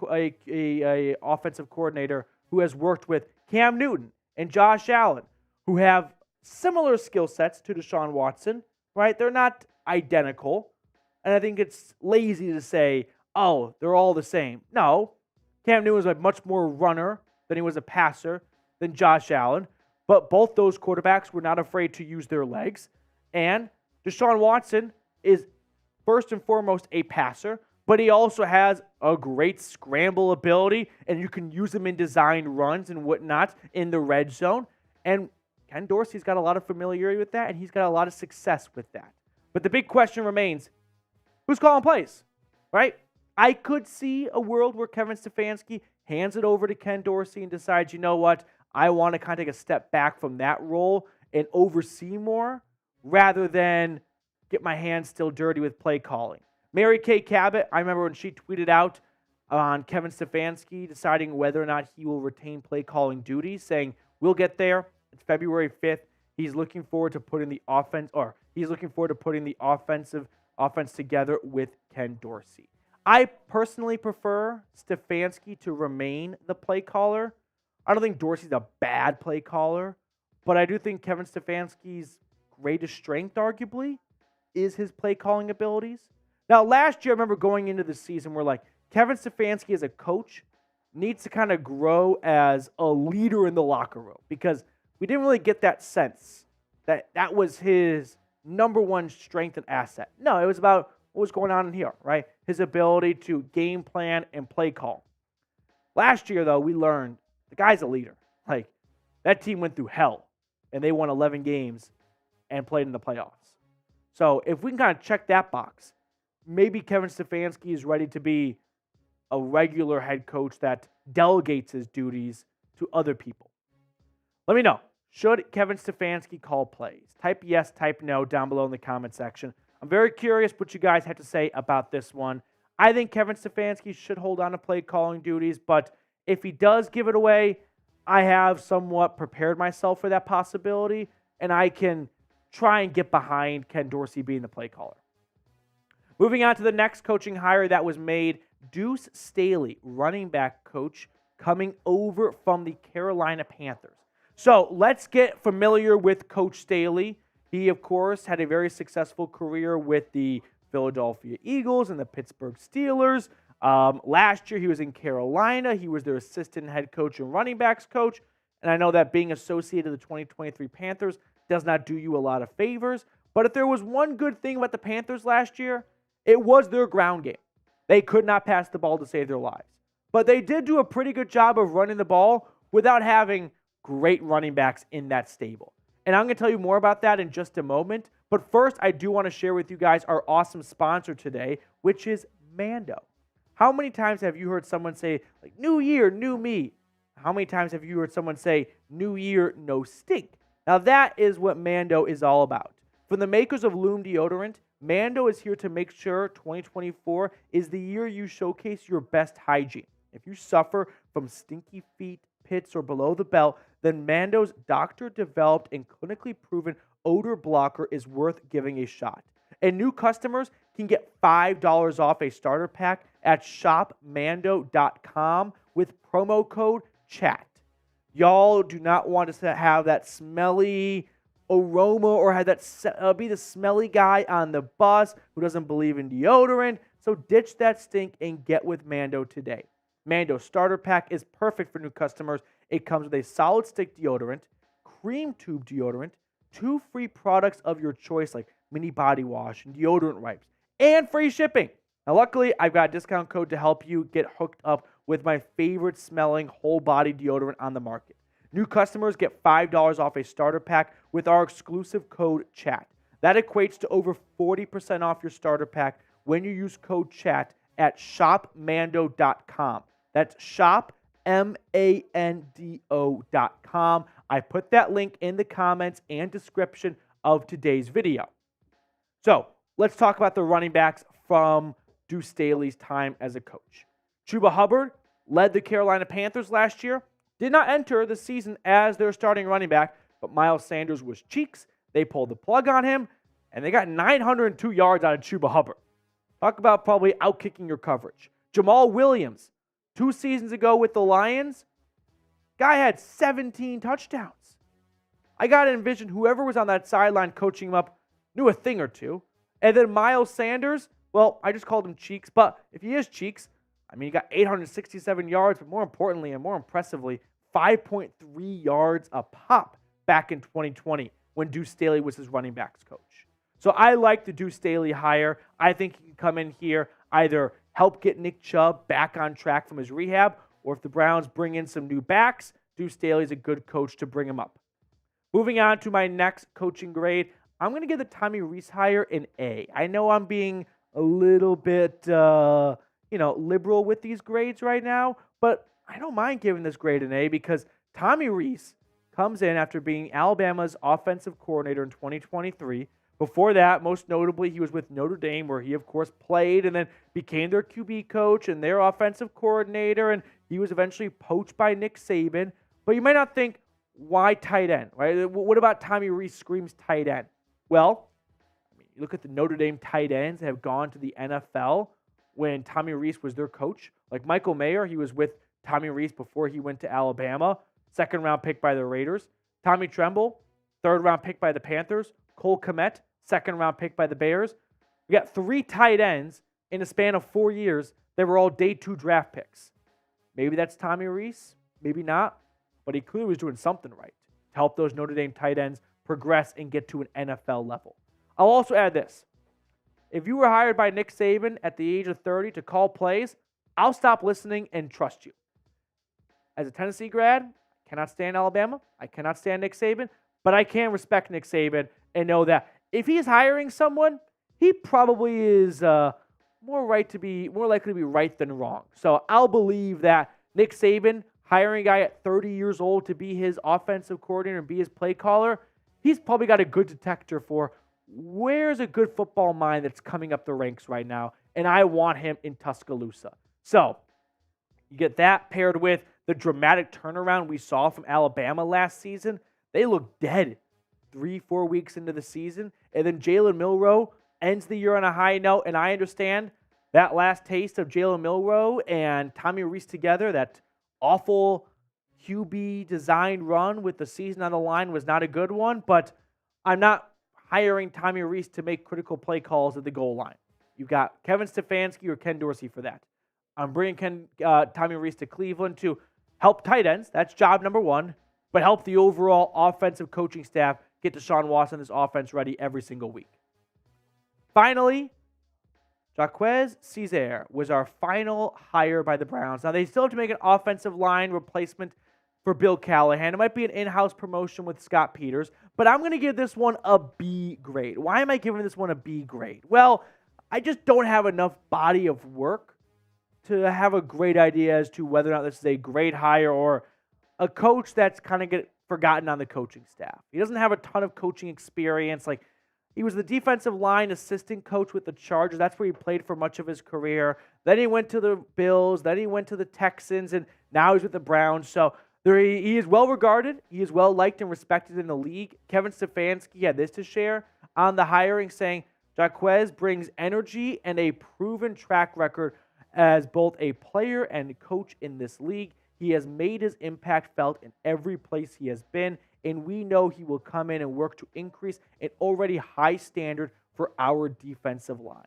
a offensive coordinator who has worked with Cam Newton and Josh Allen, who have similar skill sets to Deshaun Watson, right? They're not identical. And I think it's lazy to say, oh, they're all the same. No, Cam Newton was a much more runner than he was a passer than Josh Allen. But both those quarterbacks were not afraid to use their legs. And Deshaun Watson is first and foremost a passer, but he also has a great scramble ability, and you can use him in designed runs and whatnot in the red zone. And Ken Dorsey's got a lot of familiarity with that, and he's got a lot of success with that. But the big question remains, who's calling plays, right? I could see a world where Kevin Stefanski hands it over to Ken Dorsey and decides, you know what, I want to kind of take a step back from that role and oversee more rather than get my hands still dirty with play calling. Mary Kay Cabot, I remember when she tweeted out on Kevin Stefanski deciding whether or not he will retain play calling duties, saying, we'll get there. It's February 5th. He's looking forward to putting the offense together with Ken Dorsey. I personally prefer Stefanski to remain the play caller. I don't think Dorsey's a bad play caller, but I do think Kevin Stefanski's greatest strength, arguably, is his play calling abilities. Now, last year, I remember going into the season where, like, Kevin Stefanski as a coach needs to kind of grow as a leader in the locker room because we didn't really get that sense that that was his number one strength and asset. No, it was about what was going on in here, right? His ability to game plan and play call. Last year, though, we learned the guy's a leader. Like, that team went through hell, and they won 11 games and played in the playoffs. So if we can kind of check that box, maybe Kevin Stefanski is ready to be a regular head coach that delegates his duties to other people. Let me know. Should Kevin Stefanski call plays? Type yes, type no down below in the comment section. I'm very curious what you guys have to say about this one. I think Kevin Stefanski should hold on to play calling duties, but if he does give it away, I have somewhat prepared myself for that possibility, and I can try and get behind Ken Dorsey being the play caller. Moving on to the next coaching hire that was made, Deuce Staley, running back coach, coming over from the Carolina Panthers. So let's get familiar with Coach Staley. He, of course, had a very successful career with the Philadelphia Eagles and the Pittsburgh Steelers. Last year, he was in Carolina. He was their assistant head coach and running backs coach. And I know that being associated with the 2023 Panthers does not do you a lot of favors. But if there was one good thing about the Panthers last year, it was their ground game. They could not pass the ball to save their lives. But they did do a pretty good job of running the ball without having great running backs in that stable. And I'm going to tell you more about that in just a moment. But first, I do want to share with you guys our awesome sponsor today, which is Mando. How many times have you heard someone say, like, new year, new me? How many times have you heard someone say, new year, no stink? Now, that is what Mando is all about. From the makers of Loom deodorant, Mando is here to make sure 2024 is the year you showcase your best hygiene. If you suffer from stinky feet, pits, or below the belt, then Mando's doctor-developed and clinically proven odor blocker is worth giving a shot. And new customers can get $5 off a starter pack at shopmando.com with promo code CHAT. Y'all do not want to have that smelly aroma or have that be the smelly guy on the bus who doesn't believe in deodorant. So ditch that stink and get with Mando today. Mando starter pack is perfect for new customers. It comes with a solid stick deodorant, cream tube deodorant, 2 free products of your choice like mini body wash and deodorant wipes, and free shipping. Now, luckily, I've got a discount code to help you get hooked up with my favorite smelling whole body deodorant on the market. New customers get $5 off a starter pack with our exclusive code CHAT. That equates to over 40% off your starter pack when you use code CHAT at shopmando.com. That's shopmando.com. I put that link in the comments and description of today's video. So let's talk about the running backs from Deuce Staley's time as a coach. Chuba Hubbard led the Carolina Panthers last year. Did not enter the season as their starting running back, but Miles Sanders was cheeks. They pulled the plug on him, and they got 902 yards out of Chuba Hubbard. Talk about probably outkicking your coverage. Jamal Williams, 2 seasons ago with the Lions, guy had 17 touchdowns. I got to envision whoever was on that sideline coaching him up knew a thing or two. And then Miles Sanders, well, I just called him cheeks, but if he is cheeks, I mean, he got 867 yards, but more importantly and more impressively, 5.3 yards a pop back in 2020 when Deuce Staley was his running backs coach. So I like the Deuce Staley hire. I think he can come in here, either help get Nick Chubb back on track from his rehab, or if the Browns bring in some new backs, Deuce Staley's a good coach to bring him up. Moving on to my next coaching grade, I'm going to give the Tommy Rees hire an A. I know I'm being a little bit, liberal with these grades right now, but I don't mind giving this grade an A because Tommy Rees comes in after being Alabama's offensive coordinator in 2023. Before that, most notably, he was with Notre Dame, where he, of course, played and then became their QB coach and their offensive coordinator, and he was eventually poached by Nick Saban. But you might not think, why tight end, right? What about Tommy Rees screams tight end? Well, I mean, you look at the Notre Dame tight ends that have gone to the NFL when Tommy Rees was their coach. Like Michael Mayer, he was with Tommy Rees before he went to Alabama, 2nd-round pick by the Raiders. Tommy Tremble, 3rd-round pick by the Panthers. Cole Kmet, 2nd-round pick by the Bears. We got 3 tight ends in a span of 4 years. They were all day 2 draft picks. Maybe that's Tommy Rees, maybe not, but he clearly was doing something right to help those Notre Dame tight ends progress and get to an NFL level. I'll also add this. If you were hired by Nick Saban at the age of 30 to call plays, I'll stop listening and trust you. As a Tennessee grad, I cannot stand Alabama. I cannot stand Nick Saban, but I can respect Nick Saban and know that if he's hiring someone, he probably is more likely to be right than wrong. So I'll believe that Nick Saban hiring a guy at 30 years old to be his offensive coordinator and be his play caller, he's probably got a good detector for where's a good football mind that's coming up the ranks right now, and I want him in Tuscaloosa. So you get that paired with the dramatic turnaround we saw from Alabama last season. They look dead 3-4 weeks into the season, and then Jalen Milroe ends the year on a high note, and I understand that last taste of Jalen Milroe and Tommy Rees together, that awful QB design run with the season on the line was not a good one, but I'm not hiring Tommy Rees to make critical play calls at the goal line. You've got Kevin Stefanski or Ken Dorsey for that. I'm bringing Tommy Rees to Cleveland to help tight ends. That's job number 1, but help the overall offensive coaching staff get Deshaun Watson this offense ready every single week. Finally, Jaquez Cesaire was our final hire by the Browns. Now, they still have to make an offensive line replacement for Bill Callahan. It might be an in-house promotion with Scott Peters, but I'm going to give this one a B grade. Why am I giving this one a B grade? Well, I just don't have enough body of work to have a great idea as to whether or not this is a great hire or a coach that's kind of get forgotten on the coaching staff. He doesn't have a ton of coaching experience. Like, he was the defensive line assistant coach with the Chargers. That's where he played for much of his career. Then he went to the Bills. Then he went to the Texans, and now he's with the Browns. So he is well regarded. He is well liked and respected in the league. Kevin Stefanski had this to share on the hiring, saying, Jaquez brings energy and a proven track record as both a player and coach in this league. He has made his impact felt in every place he has been, and we know he will come in and work to increase an already high standard for our defensive line.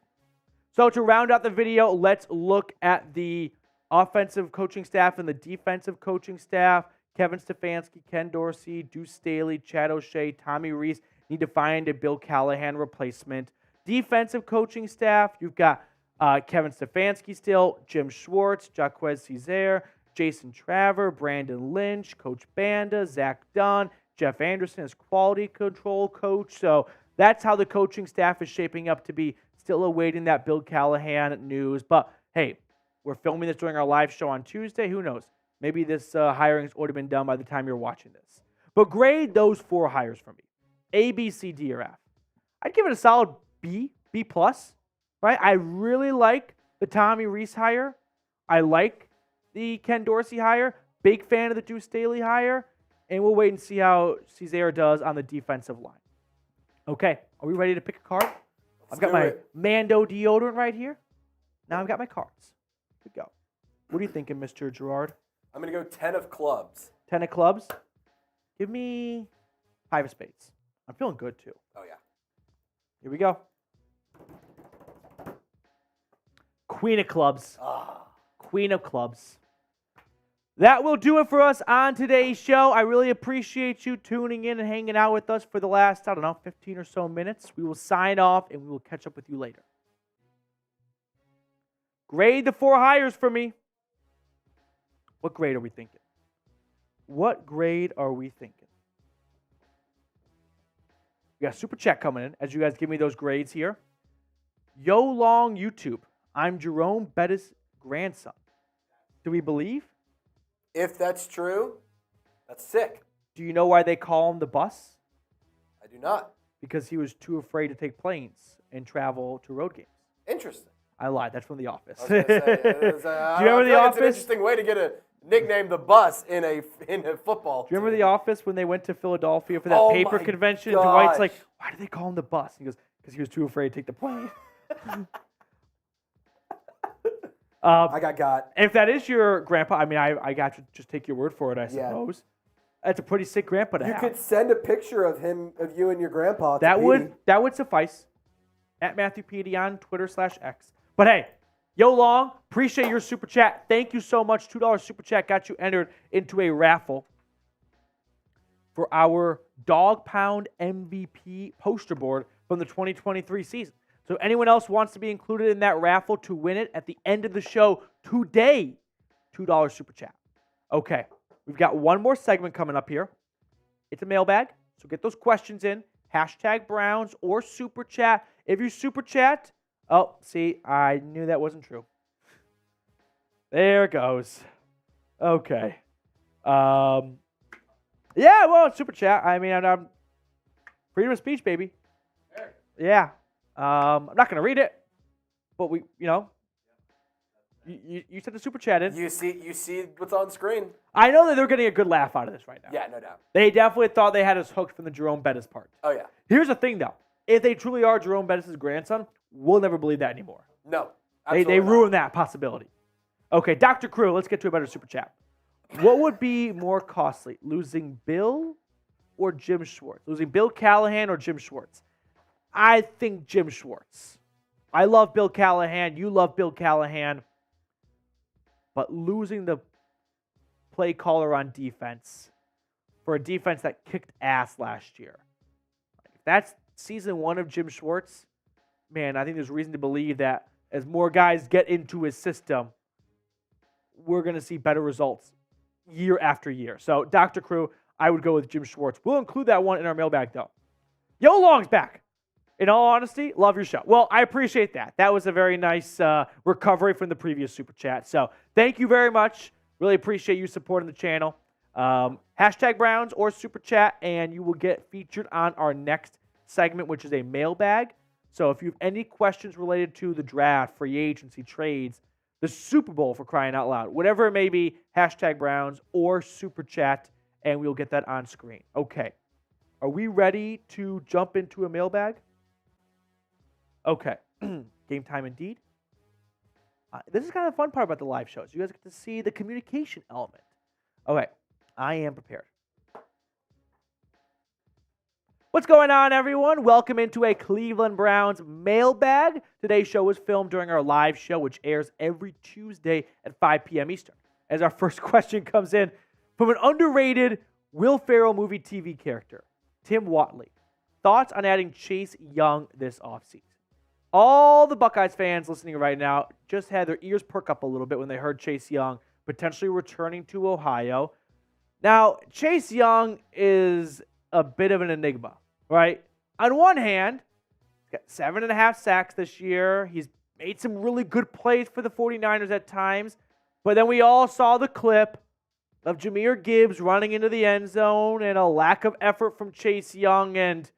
So to round out the video, let's look at the offensive coaching staff and the defensive coaching staff. Kevin Stefanski, Ken Dorsey, Deuce Staley, Chad O'Shea, Tommy Rees need to find a Bill Callahan replacement. Defensive coaching staff, you've got Kevin Stefanski still, Jim Schwartz, Jaquez Cesaire, Jason Traver, Brandon Lynch, Coach Banda, Zach Dunn, Jeff Anderson as quality control coach. So that's how the coaching staff is shaping up to be. Still awaiting that Bill Callahan news. But hey, we're filming this during our live show on Tuesday. Who knows? Maybe this hiring has already been done by the time you're watching this. But grade those 4 hires for me. A, B, C, D, or F. I'd give it a solid B, B+. Right? I really like the Tommy Rees hire. I like the Ken Dorsey hire. Big fan of the Deuce Staley hire. And we'll wait and see how Cesaire does on the defensive line. Okay, are we ready to pick a card? I've got my Mando deodorant right here. Now I've got my cards. Here we go. What are you thinking, Mr. Gerard? I'm going to go 10 of clubs. 10 of clubs? Give me 5 of spades. I'm feeling good, too. Oh, yeah. Here we go. Queen of clubs. Queen of clubs. That will do it for us on today's show. I really appreciate you tuning in and hanging out with us for the last, 15 or so minutes. We will sign off, and we will catch up with you later. Grade the 4 hires for me. What grade are we thinking? What grade are we thinking? We got a super chat coming in as you guys give me those grades here. Yo Long YouTube. I'm Jerome Bettis' grandson. Do we believe? If that's true, that's sick. Do you know why they call him the bus? I do not. Because he was too afraid to take planes and travel to road games. Interesting. I lied. That's from The Office. I was gonna say, do you remember The Office? It's an interesting way to get a nickname, the bus, in a football. Do you remember The Office when they went to Philadelphia for that paper convention? And Dwight's like, why do they call him the bus? And he goes, because he was too afraid to take the plane. I got. If that is your grandpa, I mean, I got to just take your word for it, I suppose. Yeah. That's a pretty sick grandpa to have. You could send a picture of you and your grandpa. That would suffice. at Matthew Petey on Twitter/X. But hey, Yo Long, appreciate your super chat. Thank you so much. $2 super chat got you entered into a raffle for our Dog Pound MVP poster board from the 2023 season. So anyone else wants to be included in that raffle to win it at the end of the show today, $2 super chat. Okay, we've got one more segment coming up here. It's a mailbag, so get those questions in. Hashtag Browns or super chat. If you super chat, oh, see, I knew that wasn't true. There it goes. Okay. Yeah, well, it's super chat. I mean, I'm freedom of speech, baby. Yeah. I'm not going to read it, but you sent the super chat in. You see what's on screen. I know that they're getting a good laugh out of this right now. Yeah, no doubt. They definitely thought they had us hooked from the Jerome Bettis part. Oh, yeah. Here's the thing, though. If they truly are Jerome Bettis' grandson, we'll never believe that anymore. No. They ruined that possibility. Okay, Dr. Crew, let's get to a better super chat. What would be more costly, losing Bill or Jim Schwartz? Losing Bill Callahan or Jim Schwartz? I think Jim Schwartz. I love Bill Callahan. You love Bill Callahan. But losing the play caller on defense for a defense that kicked ass last year. If that's season one of Jim Schwartz, man, I think there's reason to believe that as more guys get into his system, we're going to see better results year after year. So, Dr. Crew, I would go with Jim Schwartz. We'll include that one in our mailbag, though. Yo Long's back. In all honesty, love your show. Well, I appreciate that. That was a very nice recovery from the previous super chat. So, thank you very much. Really appreciate you supporting the channel. Hashtag Browns or super chat, and you will get featured on our next segment, which is a mailbag. So, if you have any questions related to the draft, free agency, trades, the Super Bowl, for crying out loud, whatever it may be, hashtag Browns or super chat, and we'll get that on screen. Okay. Are we ready to jump into a mailbag? Okay. Game time indeed. This is kind of the fun part about the live shows. You guys get to see the communication element. Okay. I am prepared. What's going on, everyone? Welcome into a Cleveland Browns mailbag. Today's show was filmed during our live show, which airs every Tuesday at 5 p.m. Eastern. As our first question comes in from an underrated Will Ferrell movie TV character, Tim Watley. Thoughts on adding Chase Young this offseason? All the Buckeyes fans listening right now just had their ears perk up a little bit when they heard Chase Young potentially returning to Ohio. Now, Chase Young is a bit of an enigma, right? On one hand, he's got 7.5 sacks this year. He's made some really good plays for the 49ers at times. But then we all saw the clip of Jahmyr Gibbs running into the end zone and a lack of effort from Chase Young. And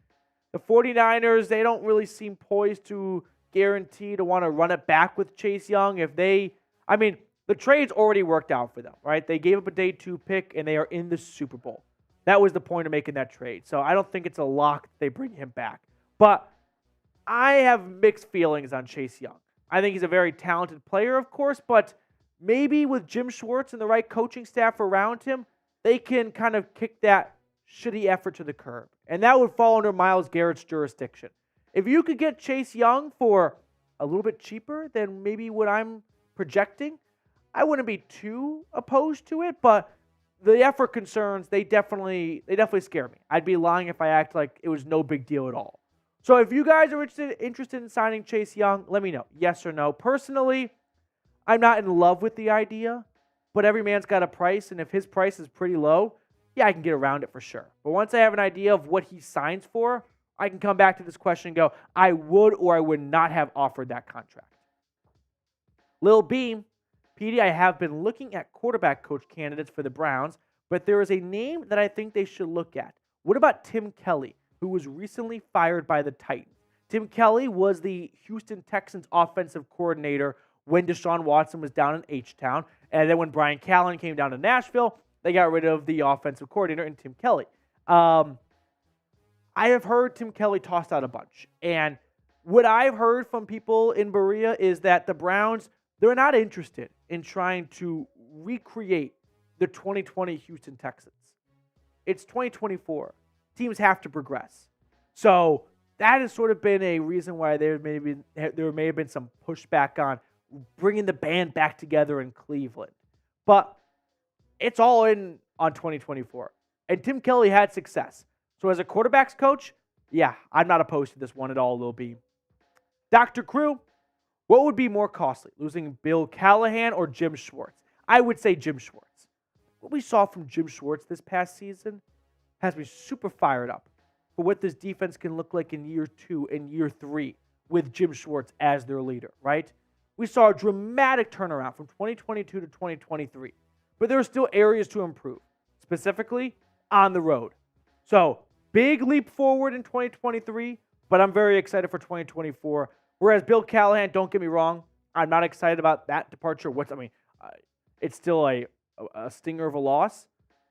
the 49ers, they don't really seem poised to guarantee to want to run it back with Chase Young. The trade's already worked out for them, right? They gave up a day 2 pick, and they are in the Super Bowl. That was the point of making that trade. So I don't think it's a lock that they bring him back. But I have mixed feelings on Chase Young. I think he's a very talented player, of course, but maybe with Jim Schwartz and the right coaching staff around him, they can kind of kick that shitty effort to the curb. And that would fall under Myles Garrett's jurisdiction. If you could get Chase Young for a little bit cheaper than maybe what I'm projecting, I wouldn't be too opposed to it, but the effort concerns, they definitely scare me. I'd be lying if I act like it was no big deal at all. So if you guys are interested in signing Chase Young, let me know. Yes or no. Personally, I'm not in love with the idea, but every man's got a price, and if his price is pretty low, yeah, I can get around it for sure. But once I have an idea of what he signs for, I can come back to this question and go, I would or I would not have offered that contract. Lil Beam, PD, I have been looking at quarterback coach candidates for the Browns, but there is a name that I think they should look at. What about Tim Kelly, who was recently fired by the Titans? Tim Kelly was the Houston Texans offensive coordinator when Deshaun Watson was down in H-Town, and then when Brian Callen came down to Nashville, they got rid of the offensive coordinator and Tim Kelly. I have heard Tim Kelly tossed out a bunch. And what I've heard from people in Brier is that the Browns, they're not interested in trying to recreate the 2020 Houston Texans. It's 2024. Teams have to progress. So that has sort of been a reason why there may have been some pushback on bringing the band back together in Cleveland. But it's all in on 2024. And Tim Kelly had success. So as a quarterbacks coach, yeah, I'm not opposed to this one at all, Lil B. Dr. Crew, what would be more costly, losing Bill Callahan or Jim Schwartz? I would say Jim Schwartz. What we saw from Jim Schwartz this past season has me super fired up for what this defense can look like in year 2 and year 3 with Jim Schwartz as their leader, right? We saw a dramatic turnaround from 2022 to 2023, but there are still areas to improve, specifically on the road. So, big leap forward in 2023, but I'm very excited for 2024. Whereas Bill Callahan, don't get me wrong, I'm not excited about that departure. It's still a stinger of a loss.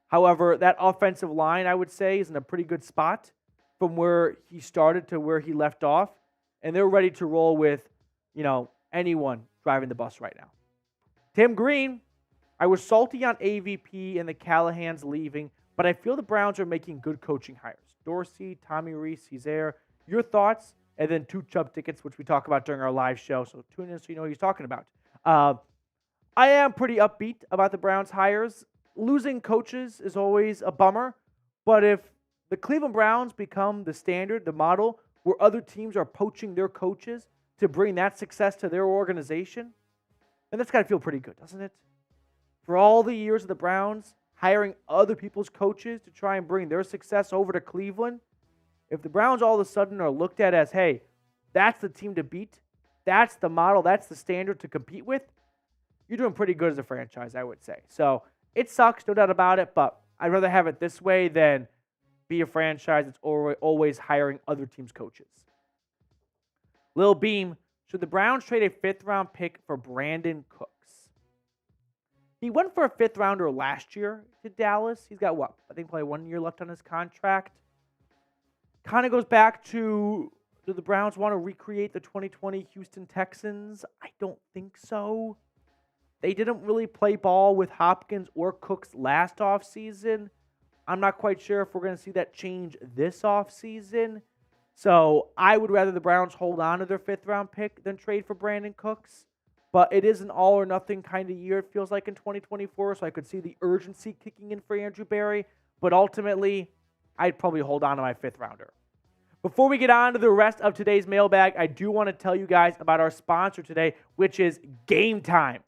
However, that offensive line, I would say, is in a pretty good spot from where he started to where he left off. And they're ready to roll with, anyone driving the bus right now. Tim Green, I was salty on AVP and the Callahans leaving, but I feel the Browns are making good coaching hires. Dorsey, Tommy Reese, he's there. Your thoughts? And then 2 Chubb tickets, which we talk about during our live show. So tune in so you know what he's talking about. I am pretty upbeat about the Browns hires. Losing coaches is always a bummer. But if the Cleveland Browns become the standard, the model, where other teams are poaching their coaches to bring that success to their organization, then that's got to feel pretty good, doesn't it? For all the years of the Browns hiring other people's coaches to try and bring their success over to Cleveland, if the Browns all of a sudden are looked at as, hey, that's the team to beat, that's the model, that's the standard to compete with, you're doing pretty good as a franchise, I would say. So it sucks, no doubt about it, but I'd rather have it this way than be a franchise that's always hiring other teams' coaches. Lil Beam, should the Browns trade a 5th-round pick for Brandon Cooks? He went for a 5th-rounder last year to Dallas. He's got what? I think probably 1 year left on his contract. Kind of goes back to, do the Browns want to recreate the 2020 Houston Texans? I don't think so. They didn't really play ball with Hopkins or Cooks last offseason. I'm not quite sure if we're going to see that change this offseason. So I would rather the Browns hold on to their 5th-round pick than trade for Brandon Cooks. But it is an all-or-nothing kind of year, it feels like, in 2024. So I could see the urgency kicking in for Andrew Berry. But ultimately, I'd probably hold on to my 5th-rounder. Before we get on to the rest of today's mailbag, I do want to tell you guys about our sponsor today, which is Game Time.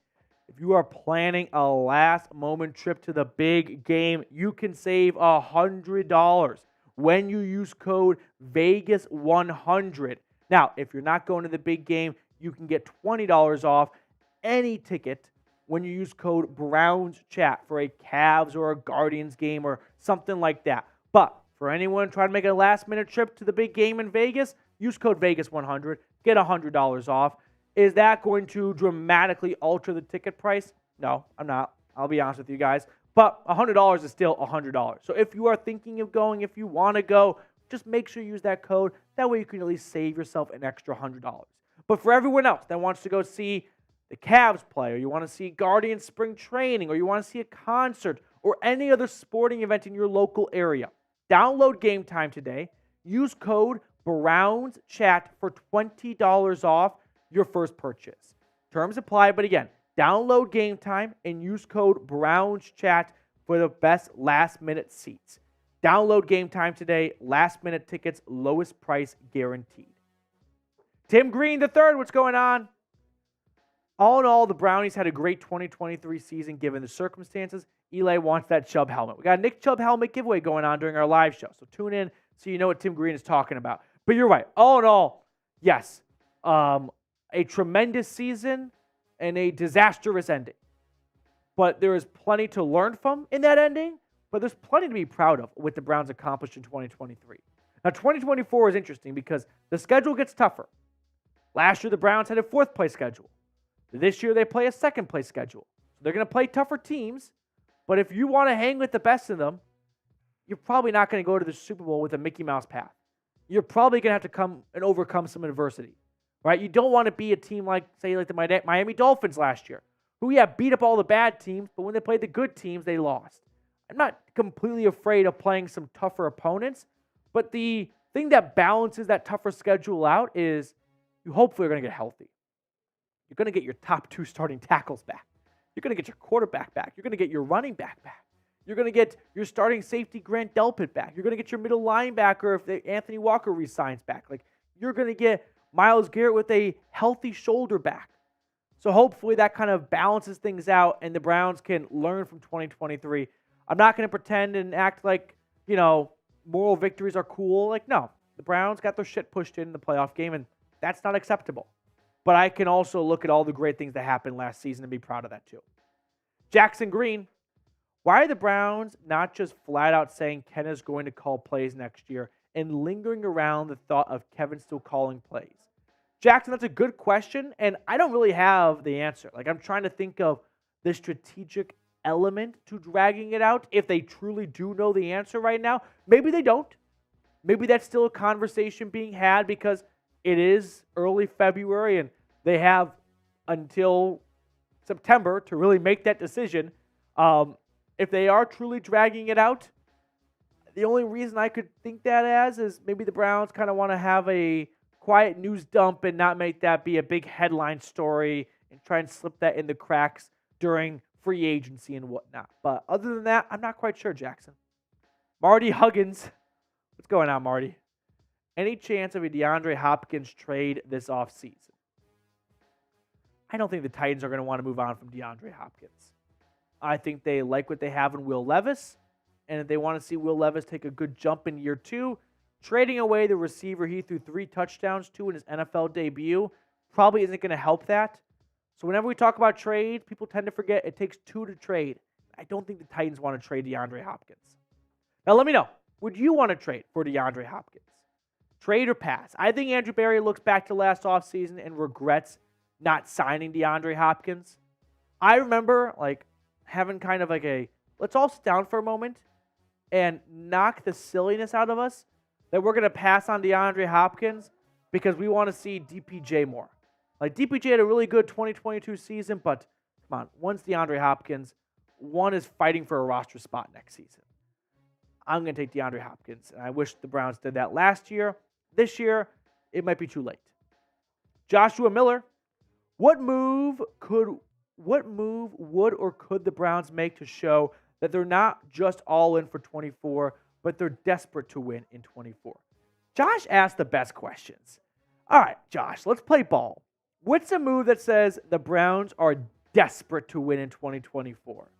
If you are planning a last-moment trip to the big game, you can save $100 when you use code VEGAS100. Now, if you're not going to the big game, you can get $20 off any ticket when you use code BROWNSCHAT for a Cavs or a Guardians game or something like that. But for anyone trying to make a last-minute trip to the big game in Vegas, use code VEGAS100, get $100 off. Is that going to dramatically alter the ticket price? No, I'm not. I'll be honest with you guys. But $100 is still $100. So if you are thinking of going, if you want to go, just make sure you use that code. That way you can at least save yourself an extra $100. But for everyone else that wants to go see the Cavs play, or you want to see Guardians spring training, or you want to see a concert, or any other sporting event in your local area, download Game Time today. Use code BROWNSCHAT for $20 off your first purchase. Terms apply, but again, download Game Time and use code BROWNSCHAT for the best last-minute seats. Download Game Time today. Last-minute tickets, lowest price guaranteed. Tim Green III, what's going on? All in all, the Brownies had a great 2023 season given the circumstances. Eli wants that Chubb helmet. We got a Nick Chubb helmet giveaway going on during our live show, so tune in so you know what Tim Green is talking about. But you're right. All in all, yes, a tremendous season and a disastrous ending. But there is plenty to learn from in that ending, but there's plenty to be proud of what the Browns accomplished in 2023. Now, 2024 is interesting because the schedule gets tougher. Last year, the Browns had a 4th-place schedule. This year, they play a 2nd-place schedule. So they're going to play tougher teams, but if you want to hang with the best of them, you're probably not going to go to the Super Bowl with a Mickey Mouse path. You're probably going to have to come and overcome some adversity. Right? You don't want to be a team like, say, like the Miami Dolphins last year, who, beat up all the bad teams, but when they played the good teams, they lost. I'm not completely afraid of playing some tougher opponents, but the thing that balances that tougher schedule out is you hopefully are going to get healthy. You're going to get your top 2 starting tackles back. You're going to get your quarterback back. You're going to get your running back back. You're going to get your starting safety Grant Delpit back. You're going to get your middle linebacker if Anthony Walker resigns back. Like, you're going to get Myles Garrett with a healthy shoulder back. So hopefully that kind of balances things out and the Browns can learn from 2023. I'm not going to pretend and act like, moral victories are cool. Like, no. The Browns got their shit pushed in the playoff game, and that's not acceptable. But I can also look at all the great things that happened last season and be proud of that too. Jackson Green, why are the Browns not just flat out saying Ken is going to call plays next year and lingering around the thought of Kevin still calling plays? Jackson, that's a good question, and I don't really have the answer. Like, I'm trying to think of the strategic element to dragging it out. If they truly do know the answer right now, maybe they don't. Maybe that's still a conversation being had because it is early February and they have until September to really make that decision. If they are truly dragging it out, the only reason I could think that as is maybe the Browns kind of want to have a quiet news dump and not make that be a big headline story and try and slip that in the cracks during free agency and whatnot. But other than that, I'm not quite sure, Jackson. Marty Huggins. What's going on, Marty? Any chance of a DeAndre Hopkins trade this offseason? I don't think the Titans are going to want to move on from DeAndre Hopkins. I think they like what they have in Will Levis, and if they want to see Will Levis take a good jump in year 2, trading away the receiver he threw 3 touchdowns to in his NFL debut probably isn't going to help that. So whenever we talk about trade, people tend to forget it takes 2 to trade. I don't think the Titans want to trade DeAndre Hopkins. Now let me know. Would you want to trade for DeAndre Hopkins? Trade or pass? I think Andrew Berry looks back to last offseason and regrets not signing DeAndre Hopkins. I remember having kind of let's all sit down for a moment and knock the silliness out of us that we're going to pass on DeAndre Hopkins because we want to see DPJ more. DPJ had a really good 2022 season, but come on, once DeAndre Hopkins, one is fighting for a roster spot next season. I'm going to take DeAndre Hopkins, and I wish the Browns did that last year. This year, it might be too late. Joshua Miller, what move would or could the Browns make to show that they're not just all in for 24, but they're desperate to win in 24? Josh asked the best questions. All right, Josh, let's play ball. What's a move that says the Browns are desperate to win in 2024?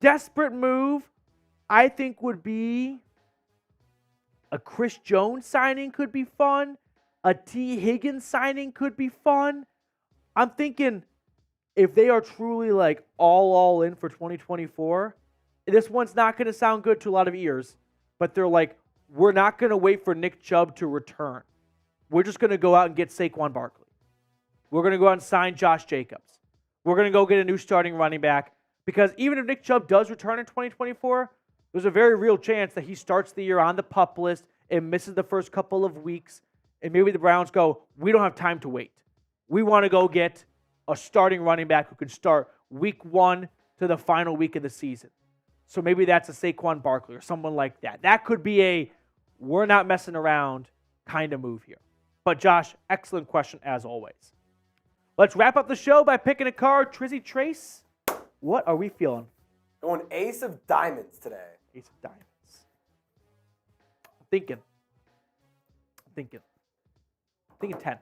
Desperate move, I think, would be a Chris Jones signing could be fun. A T. Higgins signing could be fun. I'm thinking if they are truly all in for 2024, this one's not going to sound good to a lot of ears, but they're we're not going to wait for Nick Chubb to return. We're just going to go out and get Saquon Barkley. We're going to go out and sign Josh Jacobs. We're going to go get a new starting running back because even if Nick Chubb does return in 2024, there's a very real chance that he starts the year on the PUP list and misses the first couple of weeks, and maybe the Browns go, we don't have time to wait. We want to go get a starting running back who can start week 1 to the final week of the season. So maybe that's a Saquon Barkley or someone like that. That could be a we're not messing around kind of move here. But Josh, excellent question as always. Let's wrap up the show by picking a card. Trizzy Trace, what are we feeling? Going Ace of Diamonds today. Ace of Diamonds. I'm thinking 10.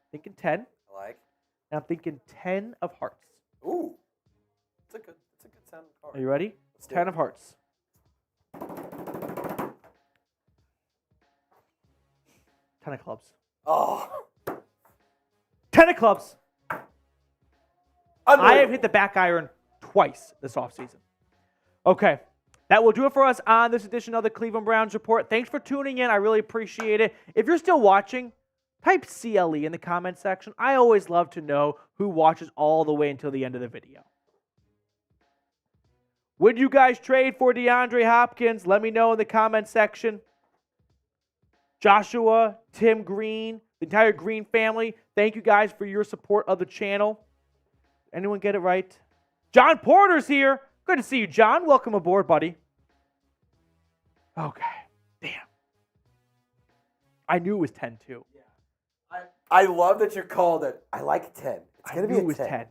Thinking 10. I like. And I'm thinking 10 of hearts. Ooh. It's a good sounding card. Are you ready? 10 of hearts. 10 of clubs. Oh. 10 of clubs. I have hit the back iron twice this offseason. Okay. That will do it for us on this edition of the Cleveland Browns Report. Thanks for tuning in. I really appreciate it. If you're still watching, type CLE in the comment section. I always love to know who watches all the way until the end of the video. Would you guys trade for DeAndre Hopkins? Let me know in the comment section. Joshua, Tim Green, the entire Green family, thank you guys for your support of the channel. Anyone get it right? John Porter's here. Good to see you, John. Welcome aboard, buddy. Okay. Damn. I knew it was 10 too. I love that you called it. I like 10. It's I gonna knew be it was 10. 10.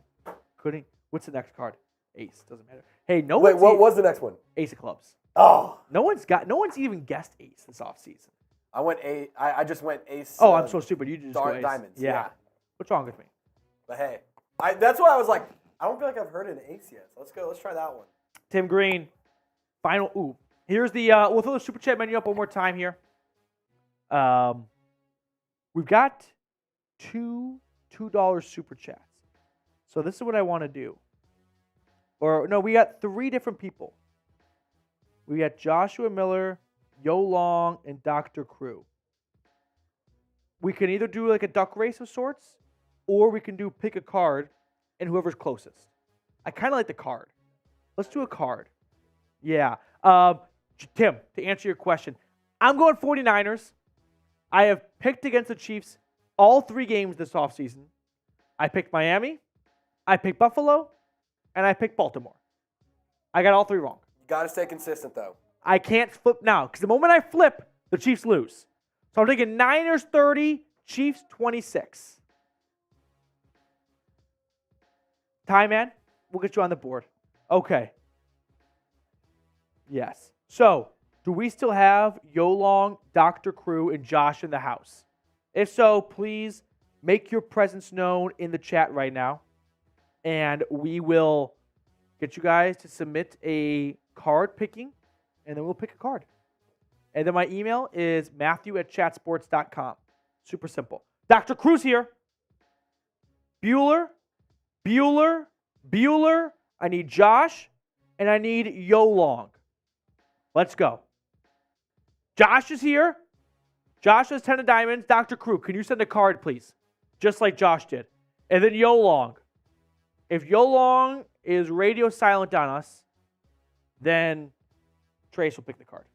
Couldn't. What's the next card? Ace. Doesn't matter. Hey, no Wait, one's what was the next one? Ace of clubs. Oh, No one's even guessed ace this offseason. I went I just went ace. Oh, I'm so stupid. You just go ace. Diamonds. Yeah. What's wrong with me? But hey, that's why I was like, I don't feel like I've heard an ace yet. So let's go. Let's try that one. Tim Green. Final. Ooh. Here's the. We'll throw the super chat menu up one more time here. We've got two $2 super chats. So this is what I want to do. Or no, we got 3 different people. We got Joshua Miller, Yo Long, and Dr. Crew. We can either do like a duck race of sorts, or we can do pick a card, and whoever's closest. I kind of like the card. Let's do a card. Yeah. Tim, to answer your question, I'm going 49ers. I have picked against the Chiefs all 3 games this offseason. I picked Miami, I picked Buffalo, and I picked Baltimore. I got all 3 wrong. You got to stay consistent, though. I can't flip now because the moment I flip, the Chiefs lose. So I'm taking Niners 30, Chiefs 26. Ty, man, we'll get you on the board. Okay. Yes. So, do we still have Yo Long, Dr. Crew, and Josh in the house? If so, please make your presence known in the chat right now. And we will get you guys to submit a card picking, and then we'll pick a card. And then my email is matthew@chatsports.com. Super simple. Dr. Crew's here. Bueller. I need Josh, and I need Yo Long. Let's go. Josh is here. Josh has 10 of diamonds. Dr. Crew, can you send a card, please? Just like Josh did. And then Yo Long. If Yo Long is radio silent on us, then Trace will pick the card.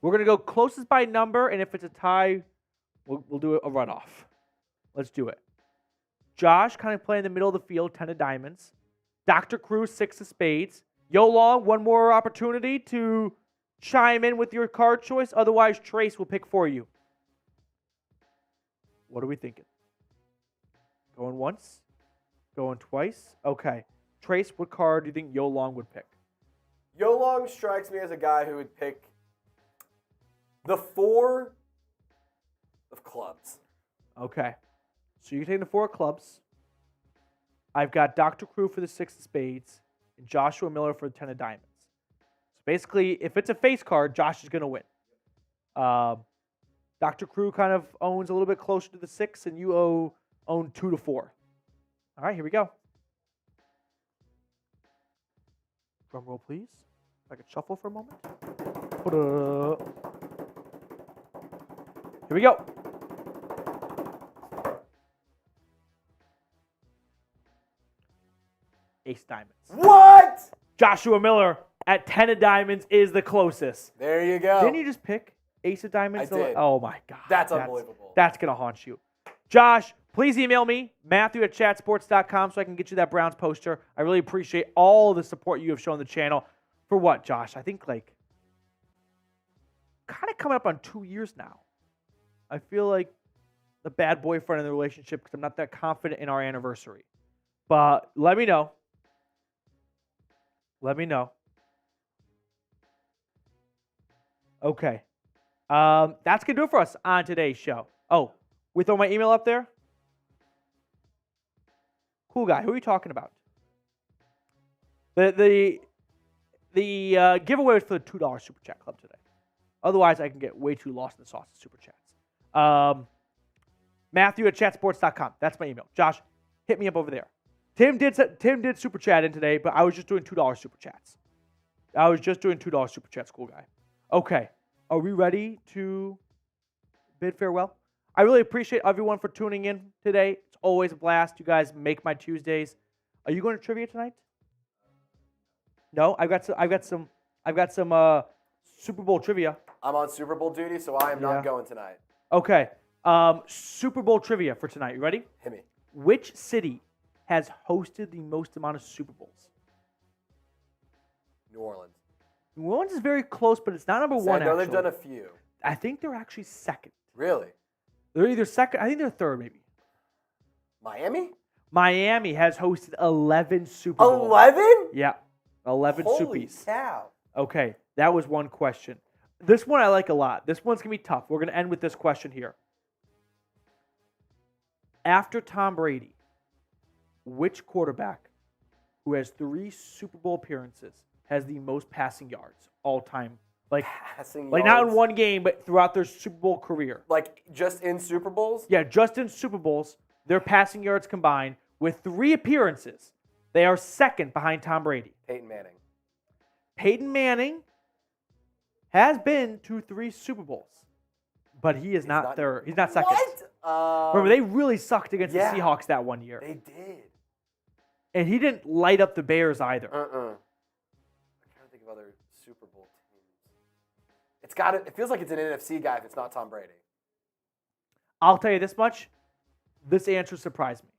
We're going to go closest by number, and if it's a tie, we'll do a runoff. Let's do it. Josh kind of playing in the middle of the field, 10 of diamonds. Dr. Crew, 6 of spades. Yo Long, one more opportunity to chime in with your card choice. Otherwise, Trace will pick for you. What are we thinking? Going once? Going twice? Okay. Trace, what card do you think Yo Long would pick? Yo Long strikes me as a guy who would pick the 4 of clubs. Okay. So you're taking the 4 of clubs. I've got Dr. Crew for the 6 of spades and Joshua Miller for the 10 of diamonds. So basically, if it's a face card, Josh is going to win. Dr. Crew kind of owns a little bit closer to the 6, and you own 2 to 4. All right, here we go. Drum roll, please. If I could shuffle for a moment. Here we go. Ace diamonds. What? Joshua Miller at 10 of diamonds is the closest. There you go. Didn't you just pick ace of diamonds? I did. Oh, my God. That's unbelievable. That's going to haunt you. Josh, please email me, Matthew@chatsports.com, so I can get you that Browns poster. I really appreciate all the support you have shown the channel. For what, Josh? I think, kind of coming up on 2 years now. I feel like the bad boyfriend in the relationship because I'm not that confident in our anniversary. But let me know. Okay. That's going to do it for us on today's show. Oh, we throw my email up there? Cool guy. Who are you talking about? The giveaway was for the $2 Super Chat Club today. Otherwise, I can get way too lost in the sauce of Super Chats. Matthew@chatsports.com. That's my email. Josh, hit me up over there. Tim did Super Chat in today, but I was just doing $2 Super Chats. Super Chats, cool guy. Okay. Are we ready to bid farewell? I really appreciate everyone for tuning in today. It's always a blast. You guys make my Tuesdays. Are you going to trivia tonight? No, I've got some Super Bowl trivia. I'm on Super Bowl duty, so I am not going tonight. Okay. Super Bowl trivia for tonight. You ready? Hit me. Which city has hosted the most amount of Super Bowls? New Orleans. New Orleans is very close, but it's not number one. I know they've actually. done a few. I think they're actually second. Really? They're either second. I think they're third, maybe. Miami? Miami has hosted 11 Super Bowls. 11? Yeah, 11 Holy Suppies. cow. Okay, that was one question. This one I like a lot. This one's going to be tough. We're going to end with this question here. After Tom Brady, which quarterback who has 3 Super Bowl appearances has the most passing yards all time? Like not in yards? one game, but throughout their Super Bowl career. Like just in Super Bowls? Yeah, just in Super Bowls, their passing yards combined with 3 appearances. They are second behind Tom Brady. Peyton Manning. Peyton Manning has been to 3 Super Bowls, but he's not third. He's not second. What? Remember, they really sucked against the Seahawks that one year. They did. And he didn't light up the Bears either. I'm trying to think of other Super Bowl teams. It feels like it's an NFC guy if it's not Tom Brady. I'll tell you this much. This answer surprised me.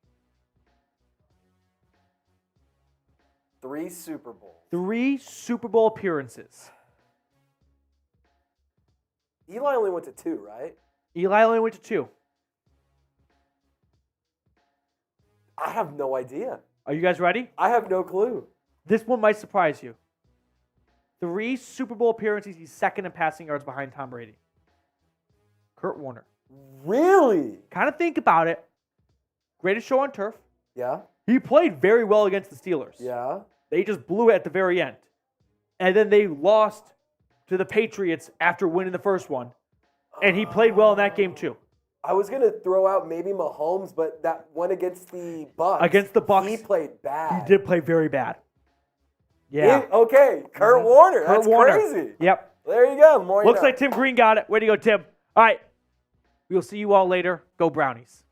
3 Super Bowls. 3 Super Bowl appearances. Eli only went to 2, right? Eli only went to 2. I have no idea. Are you guys ready? I have no clue. This one might surprise you. 3 Super Bowl appearances. He's second in passing yards behind Tom Brady. Kurt Warner. Really? Kind of think about it. Greatest show on turf. Yeah. He played very well against the Steelers. Yeah. They just blew it at the very end. And then they lost to the Patriots after winning the first one. And he played well in that game too. I was going to throw out maybe Mahomes, but that one against the Bucks. Against the Bucks. He played bad. He did play very bad. Yeah. Okay. Kurt Warner. That's Warner. crazy. Yep. There you go. More Looks like Tim Green got it. Way to go, Tim. All right. We'll see you all later. Go Brownies.